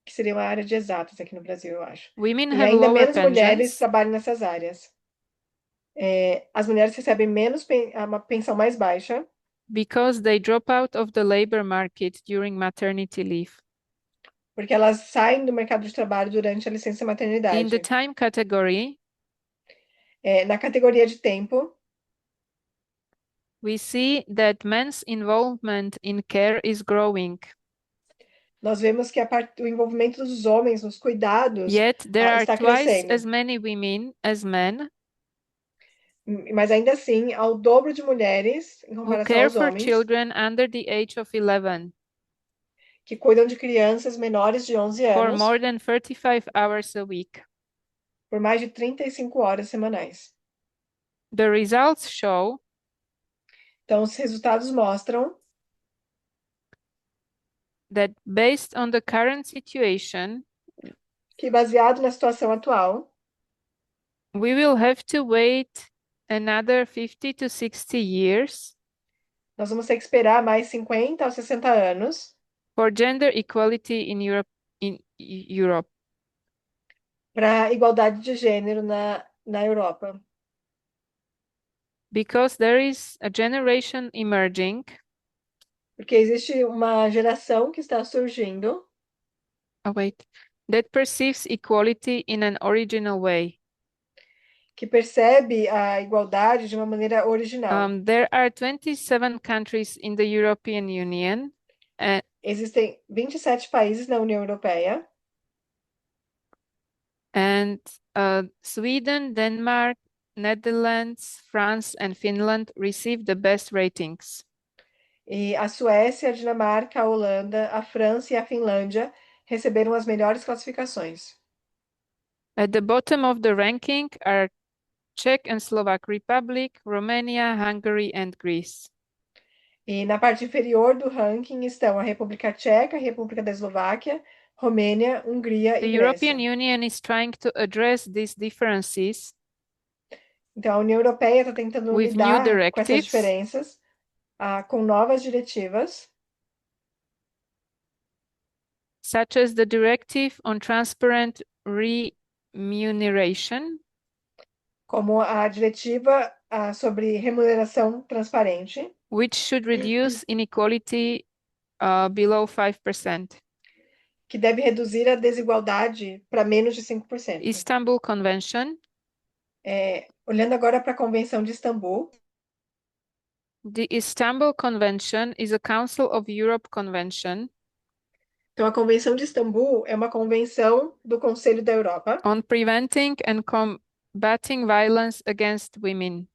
que seria uma área de exatas aqui no Brasil, eu acho. Women E have ainda lower menos mulheres pensions trabalham nessas áreas. As mulheres recebem menos uma pensão mais baixa, because they drop out of the labor market during maternity leave. porque elas saem do mercado de trabalho durante a licença In the maternidade. time category, Na categoria de tempo, we see that men's involvement in care is growing. nós vemos que o envolvimento dos homens nos cuidados Yet there are está twice crescendo. as many women as men Mas ainda assim, ao dobro de mulheres em who comparação care aos for homens children under the age of 11 que cuidam de crianças menores de 11 for anos more than 35 hours a week. por mais de 35 horas semanais. The results show Então, os resultados mostram that based on the current situation, que, baseado na situação atual, we will have to wait another 50 to 60 years nós vamos ter que esperar mais 50 ou 60 anos for gender equality in Europe. para a igualdade de gênero na Europa. Because there is a generation emerging. Porque existe uma geração que está surgindo That perceives equality in an original way. que percebe a igualdade de uma maneira original. There are 27 countries in the European Union. Existem 27 países na União Europeia. And Sweden, Denmark, Netherlands, France, and Finland receive the best ratings. E a Suécia, a Dinamarca, a Holanda, a França e a Finlândia receberam as melhores classificações. At the bottom of the ranking are Czech and Slovak Republic, Romania, Hungary, and Greece. E na parte inferior do ranking estão a República Tcheca, a República da Eslováquia, Romênia, Hungria The e European Grécia. Union is trying to address these differences Então, a União Europeia está tentando with new lidar com essas directives, diferenças, com novas diretivas, such as the Directive on Transparent Remuneration, como a diretiva sobre remuneração transparente, which should reduce inequality below 5%. que deve reduzir a desigualdade para menos de 5%. Istanbul Convention. Olhando agora para a Convenção de Istambul, The Istanbul Convention is a Council of Europe convention Então, a Convenção de Istambul é uma convenção do Conselho da Europa, on preventing and combating violence against women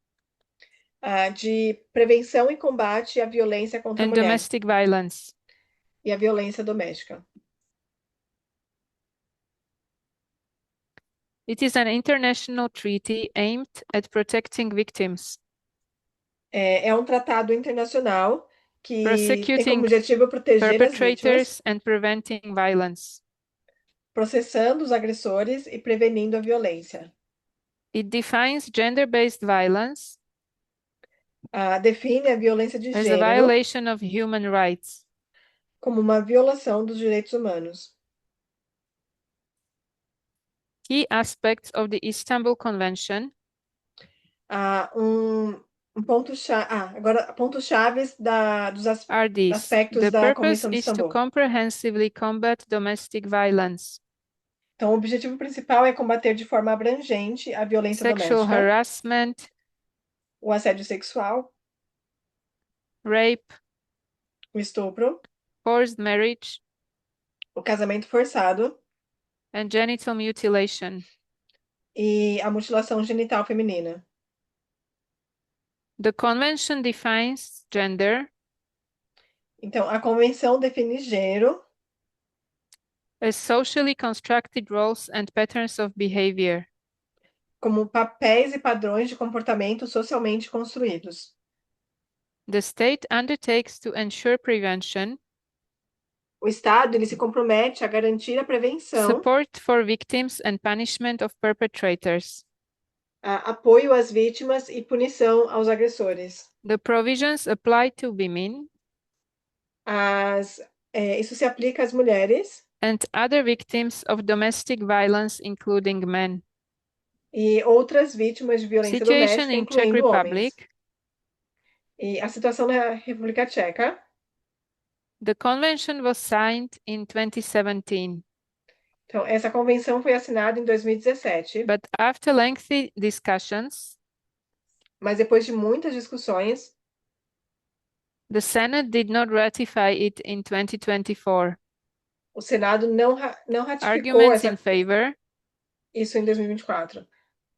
de prevenção e combate à violência contra a and mulher domestic violence. e à violência doméstica. It is an international treaty aimed at protecting victims, É um tratado internacional que tem como prosecuting objetivo proteger as vítimas, perpetrators and preventing violence. processando os agressores e prevenindo a violência. It defines gender-based violence Define a violência de as a gênero violation of human rights. como uma violação dos direitos humanos. Key aspects of the Istanbul Convention Um ponto-chave, agora pontos-chaves dos are these. aspectos The da purpose Convenção de is to Istambul. comprehensively combat domestic violence, Então, o objetivo principal é combater de forma abrangente a violência sexual doméstica, harassment, o assédio sexual, rape, o estupro, forced marriage, o casamento forçado and genital mutilation. e a mutilação genital feminina. The convention defines gender Então, a convenção define gênero as socially constructed roles and patterns of behavior. como papéis e padrões de comportamento socialmente construídos. The state undertakes to ensure prevention, O Estado ele se compromete a garantir a prevenção, support for victims and punishment of perpetrators. apoio às vítimas e punição aos agressores. The provisions apply to women Isso se aplica às mulheres and other victims of domestic violence, including men. e outras vítimas de violência Situation doméstica, in Czech incluindo homens. Republic. E a situação na República Tcheca. The convention was signed in 2017, Então, essa convenção foi assinada em 2017, but after lengthy discussions, mas depois de muitas discussões, the Senate did not ratify it in 2024. o Senado não ratificou Arguments in favor: isso em 2024.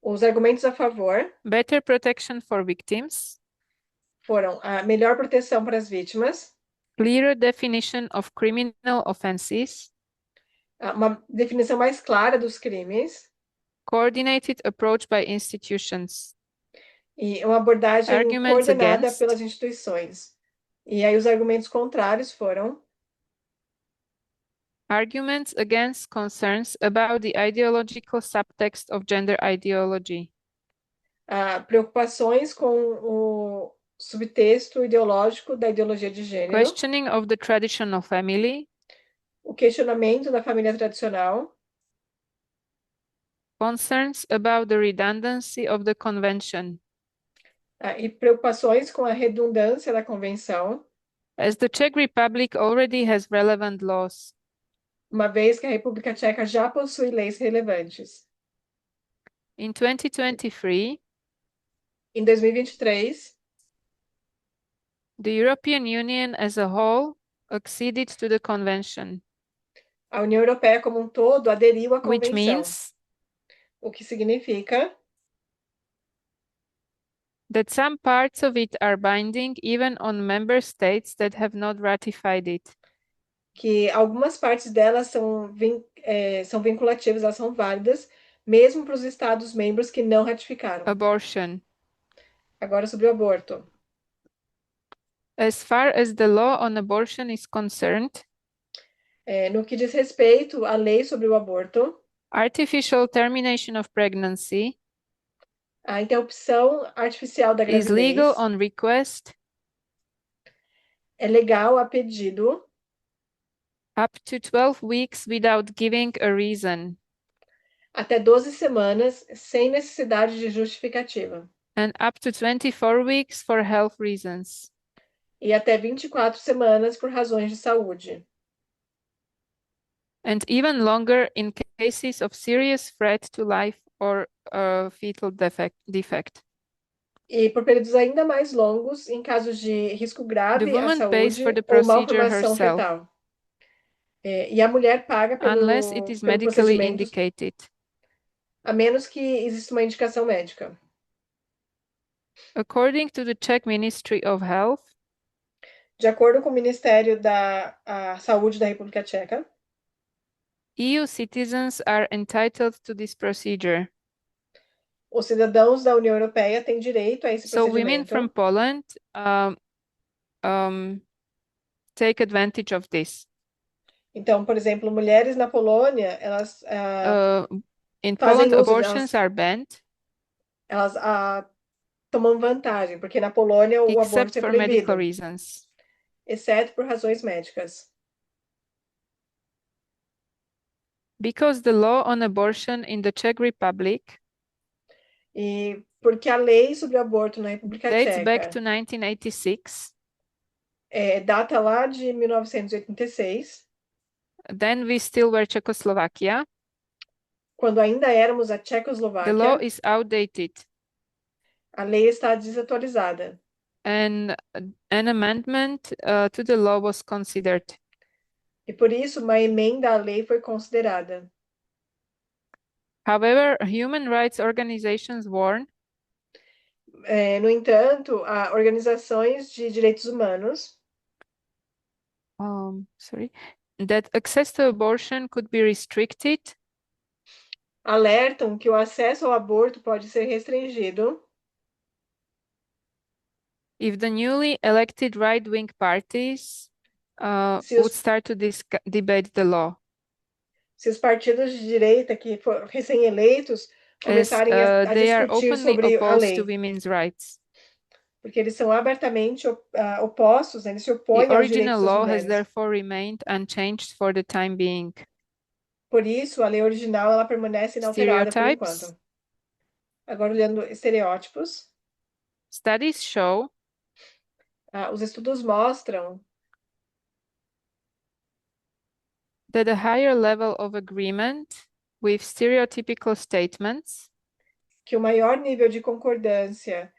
Os argumentos a favor better protection for victims, foram a melhor proteção para as vítimas, clearer definition of criminal offenses, uma definição mais clara dos crimes coordinated approach by institutions. e uma abordagem Arguments coordenada against: pelas instituições. E aí os argumentos contrários foram arguments against concerns about the ideological subtext of gender ideology. Preocupações com o subtexto ideológico da ideologia de gênero, Questioning of the traditional family, o questionamento da família tradicional, concerns about the redundancy of the convention. E preocupações com a redundância da convenção, As the Czech Republic already has relevant laws. uma vez que a República Tcheca já possui leis relevantes. In 2023, Em 2023, the European Union as a whole acceded to the convention, a União Europeia como um todo aderiu à which convenção, means o que significa that some parts of it are binding even on member states that have not ratified it. que algumas partes delas são vinculativas, elas são válidas, mesmo para os Estados-membros que não ratificaram. Abortion. Agora, sobre o aborto. As far as the law on abortion is concerned, No que diz respeito à lei sobre o aborto, artificial termination of pregnancy a interrupção artificial da is legal gravidez on request é legal a pedido up to 12 weeks without giving a reason, até 12 semanas sem necessidade de justificativa and up to 24 weeks for health reasons. e até 24 semanas por razões de saúde. And even longer in cases of serious threat to life or a fetal defect. E por períodos ainda mais longos em casos de risco grave The à woman pays saúde for the ou procedure malformação herself. fetal. E a mulher paga unless it is pelo medically procedimento, indicated. a menos que exista uma indicação médica. According to the Czech Ministry of Health, De acordo com o Ministério da Saúde da República Tcheca, EU citizens are entitled to this procedure. os cidadãos da União Europeia têm direito a esse So women from procedimento. Poland take advantage of this. Então, por exemplo, mulheres na Polônia, elas In fazem Poland, uso, abortions are banned, elas tomam vantagem, porque na Polônia o except aborto é for medical proibido, reasons. exceto por razões médicas. Because the law on abortion in the Czech Republic E porque a lei sobre aborto na República dates back Tcheca to 1986, data lá de 1986, then we still were Czechoslovakia. quando ainda éramos a The law Tchecoslováquia, is outdated, a lei está desatualizada. and an amendment to the law was considered. E por isso uma emenda à lei foi considerada. However, human rights organizations warn No entanto, organizações de direitos humanos that access to abortion could be restricted alertam que o acesso ao aborto pode ser restringido if the newly elected right-wing parties se would os, start to debate the law, se os partidos de direita que foram recém-eleitos as começarem a they are discutir openly sobre a opposed to lei, women's rights. porque eles são abertamente opostos, né? Eles se The opõem aos original direitos das law has mulheres. therefore remained unchanged for the time being. Por isso, a lei original ela permanece inalterada por Stereotypes. enquanto. Agora, olhando estereótipos, Studies show os estudos mostram that a higher level of agreement with stereotypical statements que o maior nível de concordância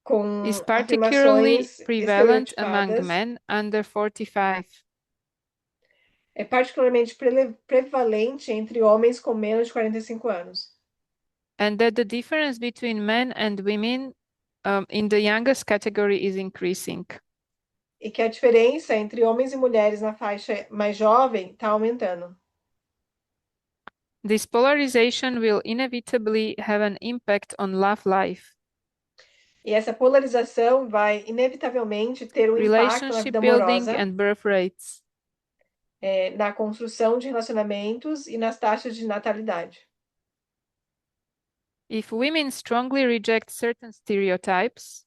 com is particularly afirmações prevalent among estereotipadas men under 45. é particularmente prevalente entre homens com menos de 45 anos. And that the difference between men and women in the youngest category is increasing. E que a diferença entre homens e mulheres na faixa mais jovem está aumentando. This polarization will inevitably have an impact on love life, E essa polarização vai inevitavelmente ter um impacto na relationship vida building, amorosa, and birth rates. na construção de relacionamentos e nas taxas de natalidade. If women strongly reject certain stereotypes,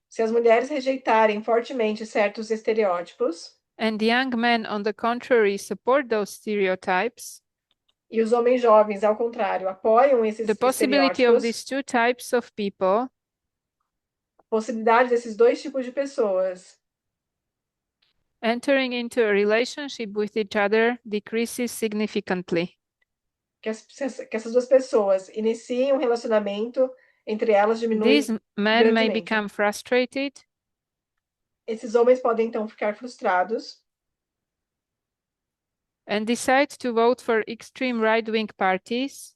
Se as mulheres rejeitarem fortemente certos estereótipos and young men, on the contrary, support those stereotypes, e os homens jovens, ao contrário, apoiam esses the possibility of estereótipos, these two types of people a possibilidade desses dois tipos de pessoas entering into a relationship with each other decreases significantly. que essas duas pessoas iniciem um relacionamento entre elas diminui These men may grandemente. become frustrated Esses homens podem então ficar frustrados and decide to vote for extreme right-wing parties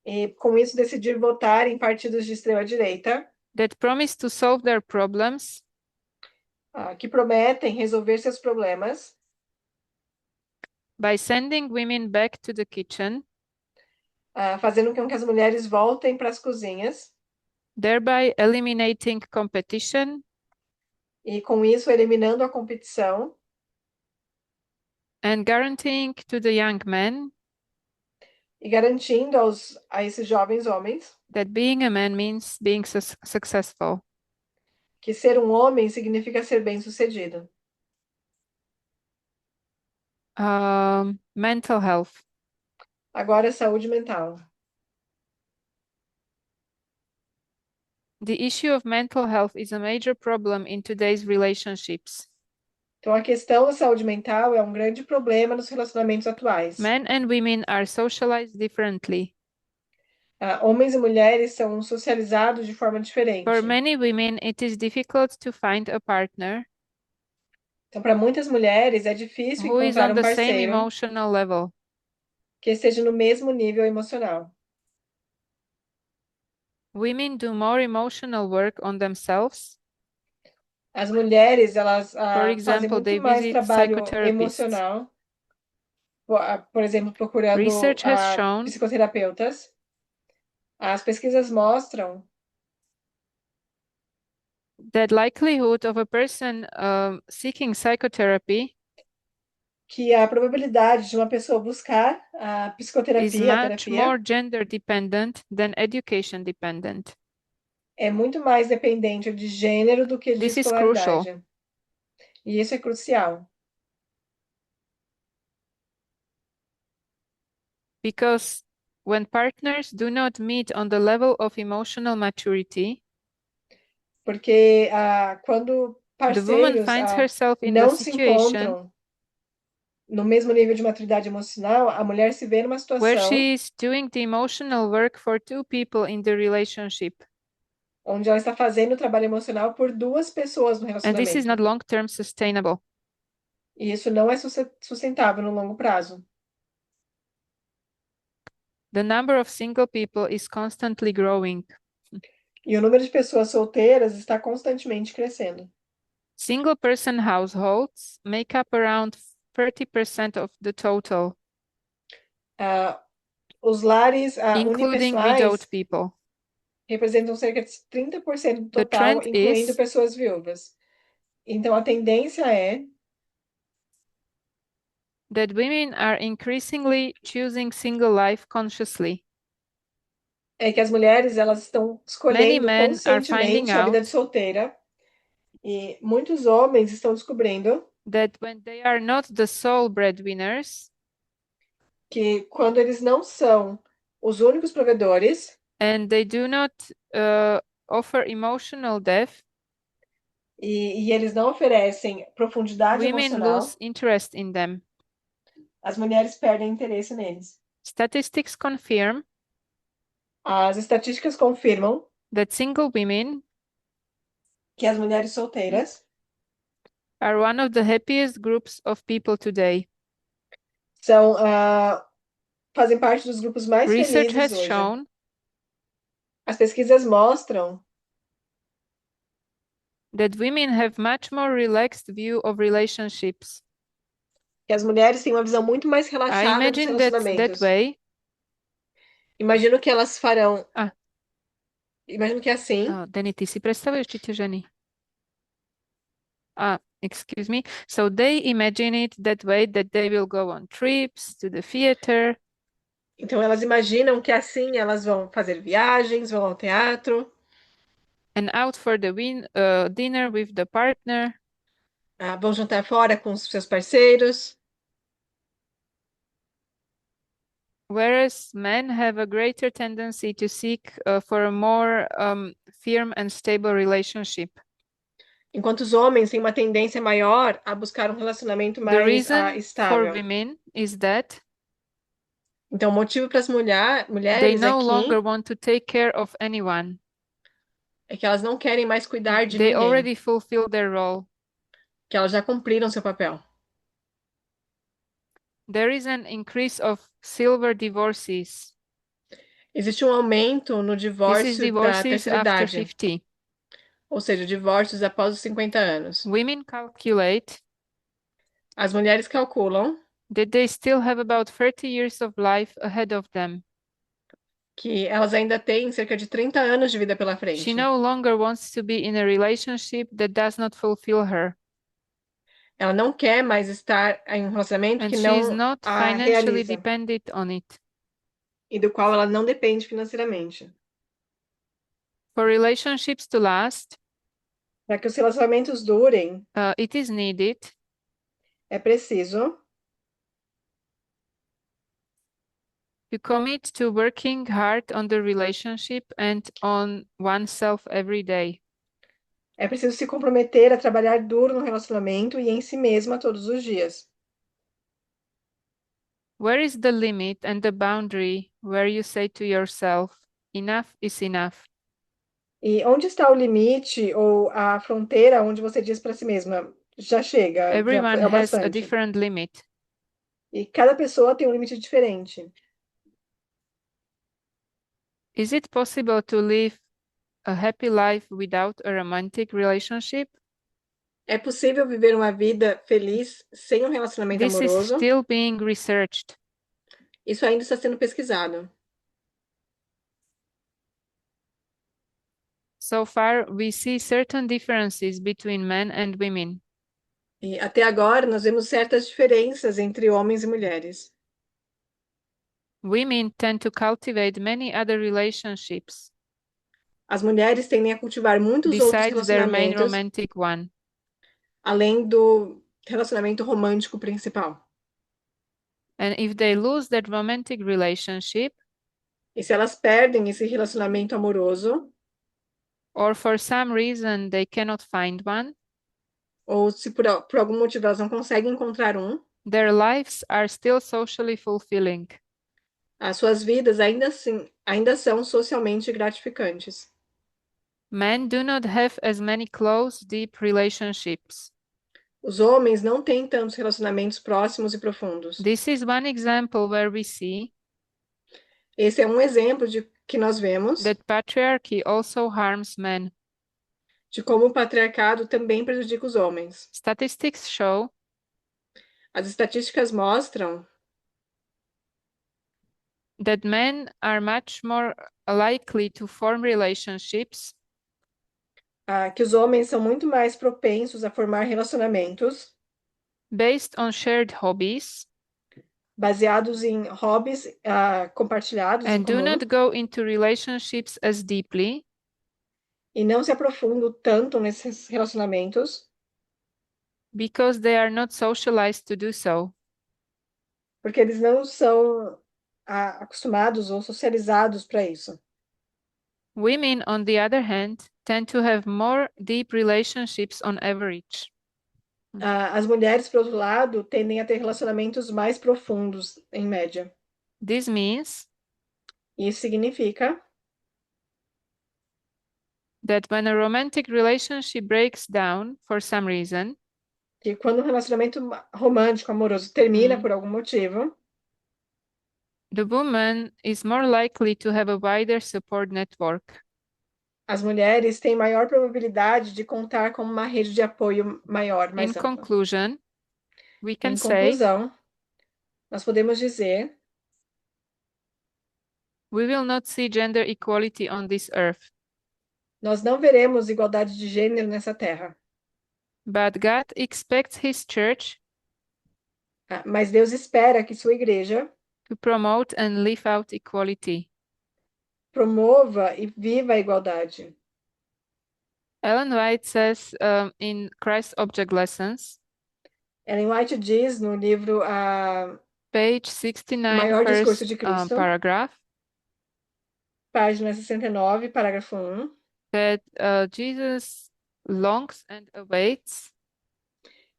e, com isso, decidir votar em partidos de extrema-direita that promise to solve their problems que prometem resolver seus problemas by sending women back to the kitchen, fazendo com que as mulheres voltem para as cozinhas thereby eliminating competition e, com isso, eliminando a competição and guaranteeing to the young men e garantindo a esses jovens homens that being a man means being successful. que ser um homem significa ser bem-sucedido. Mental health. Agora, saúde mental. The issue of mental health is a major problem in today's relationships. Então, a questão da saúde mental é um grande problema nos relacionamentos atuais. Men and women are socialized differently. Homens e mulheres são socializados de forma diferente. For many women, it is difficult to find a partner Então, para muitas mulheres, é difícil who is encontrar on um the same parceiro emotional level. que esteja no mesmo nível emocional. Women do more emotional work on themselves. As mulheres, elas For fazem example, muito they mais visit trabalho psychotherapists. emocional, por exemplo, procurando Research has shown psicoterapeutas. As pesquisas mostram that likelihood of a person seeking psychotherapy que a probabilidade de uma pessoa buscar a is psicoterapia, a much terapia, more gender dependent than education dependent. é muito mais dependente de gênero do que de This is crucial escolaridade. E isso é crucial, because when partners do not meet on the level of emotional maturity, porque quando the woman parceiros finds herself in the não se situation encontram no mesmo nível de maturidade emocional, a mulher se vê numa where situação she is doing the emotional work for two people in the relationship. onde ela está fazendo o trabalho emocional por duas pessoas no And this is not relacionamento. long-term sustainable. E isso não é sustentável no longo prazo. The number of single people is constantly growing. E o número de pessoas solteiras está constantemente crescendo. Single person households make up around 30% of the total, Os lares including widowed unipessoais people. representam cerca de 30% do The total, trend incluindo is pessoas viúvas. Então, a tendência that women are increasingly choosing single life consciously. é que as mulheres elas estão Many escolhendo men are finding conscientemente a vida de out solteira e muitos homens estão descobrindo that when they are not the sole breadwinners que quando eles não são os únicos provedores and they do not offer emotional depth, e eles não oferecem profundidade women lose emocional, interest in them. as mulheres perdem interesse neles. Statistics confirm As estatísticas confirmam that single women que as mulheres solteiras are one of the happiest groups of people today. são fazem parte dos grupos mais Research felizes has hoje. shown As pesquisas mostram that women have much more relaxed view of relationships. que as mulheres têm uma visão muito mais I relaxada dos imagine that relacionamentos. way. Imagino que elas farão. Ah. Imagino que é assim. Dani, ty si predstavuješ, či tie ženy? Excuse me. So they imagine it that way, that they will go on trips to the theater. Então elas imaginam que assim elas vão fazer viagens, vão ao teatro, And out for the dinner with the partner. vão jantar fora com os seus parceiros. Whereas men have a greater tendency to seek for a more firm and stable relationship. Enquanto os homens têm uma tendência maior a buscar um relacionamento The mais reason for estável. women is that Então, o motivo para as they mulheres no longer want to take care of anyone. é que elas não querem mais cuidar de They ninguém, already fulfill their role. que elas já cumpriram seu papel. There is an increase of silver divorces. Existe um aumento no This is divórcio da divorces terceira after idade, 50. ou seja, divórcios após os 50 anos. Women calculate As mulheres calculam that they still have about 30 years of life ahead of them. que elas ainda têm cerca de 30 anos de vida pela She frente. no longer wants to be in a relationship that does not fulfill her. Ela não quer mais estar em um relacionamento And que she is não not a financially realiza dependent on it. e do qual ela não depende financeiramente. For relationships to last, Para que os relacionamentos durem, it is needed é preciso to commit to working hard on the relationship and on oneself every day. É preciso se comprometer a trabalhar duro no relacionamento e em si mesma todos os dias. Where is the limit and the boundary where you say to yourself, enough is enough? E onde está o limite ou a fronteira onde você diz para si mesma, já chega, já Everyone é o has a bastante. different limit. E cada pessoa tem um limite diferente. Is it possible to live a happy life without a romantic relationship? É possível viver uma vida feliz sem um relacionamento This is amoroso? still being researched. Isso ainda está sendo pesquisado. So far, we see certain differences between men and women. E até agora, nós vemos certas diferenças entre homens e mulheres. Women tend to cultivate many other relationships As mulheres tendem a cultivar muitos outros besides their main relacionamentos, romantic one. além do relacionamento romântico principal. And if they lose that romantic relationship, E se elas perdem esse relacionamento amoroso, or for some reason they cannot find one, ou se por algum motivo elas não conseguem encontrar um, their lives are still socially fulfilling. as suas vidas ainda assim, ainda são socialmente gratificantes. Men do not have as many close, deep relationships. Os homens não têm tantos relacionamentos próximos e profundos. This is one example where we see Esse é um exemplo de que nós vemos that patriarchy also harms men. de como o patriarcado também prejudica os homens. Statistics show As estatísticas mostram that men are much more likely to form relationships que os homens são muito mais propensos a formar relacionamentos based on shared hobbies baseados em hobbies compartilhados em and do comum not go into relationships as deeply e não se aprofundam tanto nesses relacionamentos because they are not socialized to do so. porque eles não são acostumados ou socializados para isso. Women, on the other hand, tend to have more deep relationships on average. As mulheres, por outro lado, tendem a ter relacionamentos mais profundos, em média. This means Isso significa that when a romantic relationship breaks down for some reason, que quando um relacionamento romântico, amoroso, termina por algum motivo, the woman is more likely to have a wider support network. as mulheres têm maior probabilidade de contar com uma rede de apoio maior, mais In ampla. conclusion, we can Em say conclusão, nós podemos dizer we will not see gender equality on this earth, nós não veremos igualdade de gênero nessa terra, but God expects His church mas Deus espera que sua igreja to promote and live out equality. promova e viva a igualdade. Ellen White says in Christ Object Lessons, Ellen White diz no livro page O 69, Maior Discurso first de Cristo, paragraph, página 69, parágrafo 1, that Jesus longs and awaits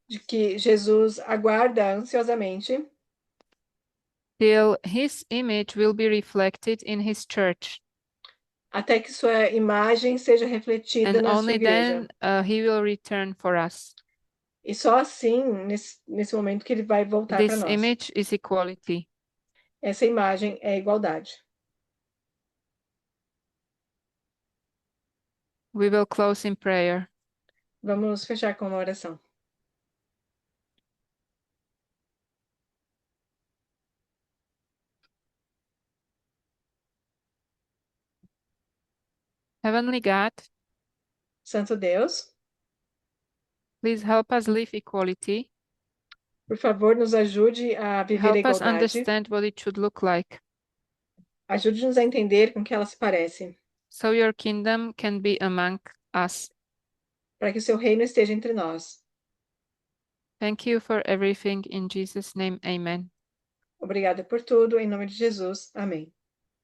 de que Jesus aguarda ansiosamente till His image will be reflected in His church. até que sua imagem seja refletida And na sua only igreja. then He will return for us. E só assim, nesse momento, que ele vai voltar para This nós. image is equality. Essa imagem é a igualdade. We will close in prayer. Vamos fechar com uma oração. Heavenly God, Santo Deus, please help us live equality. por favor, nos ajude a viver a Help us igualdade. understand what it should look like, Ajude-nos a entender com que ela se parece, so your kingdom can be among us. para que o seu reino esteja entre nós. Thank you for everything. In Jesus' name, amen. Obrigada por tudo, em nome de Jesus. Amém.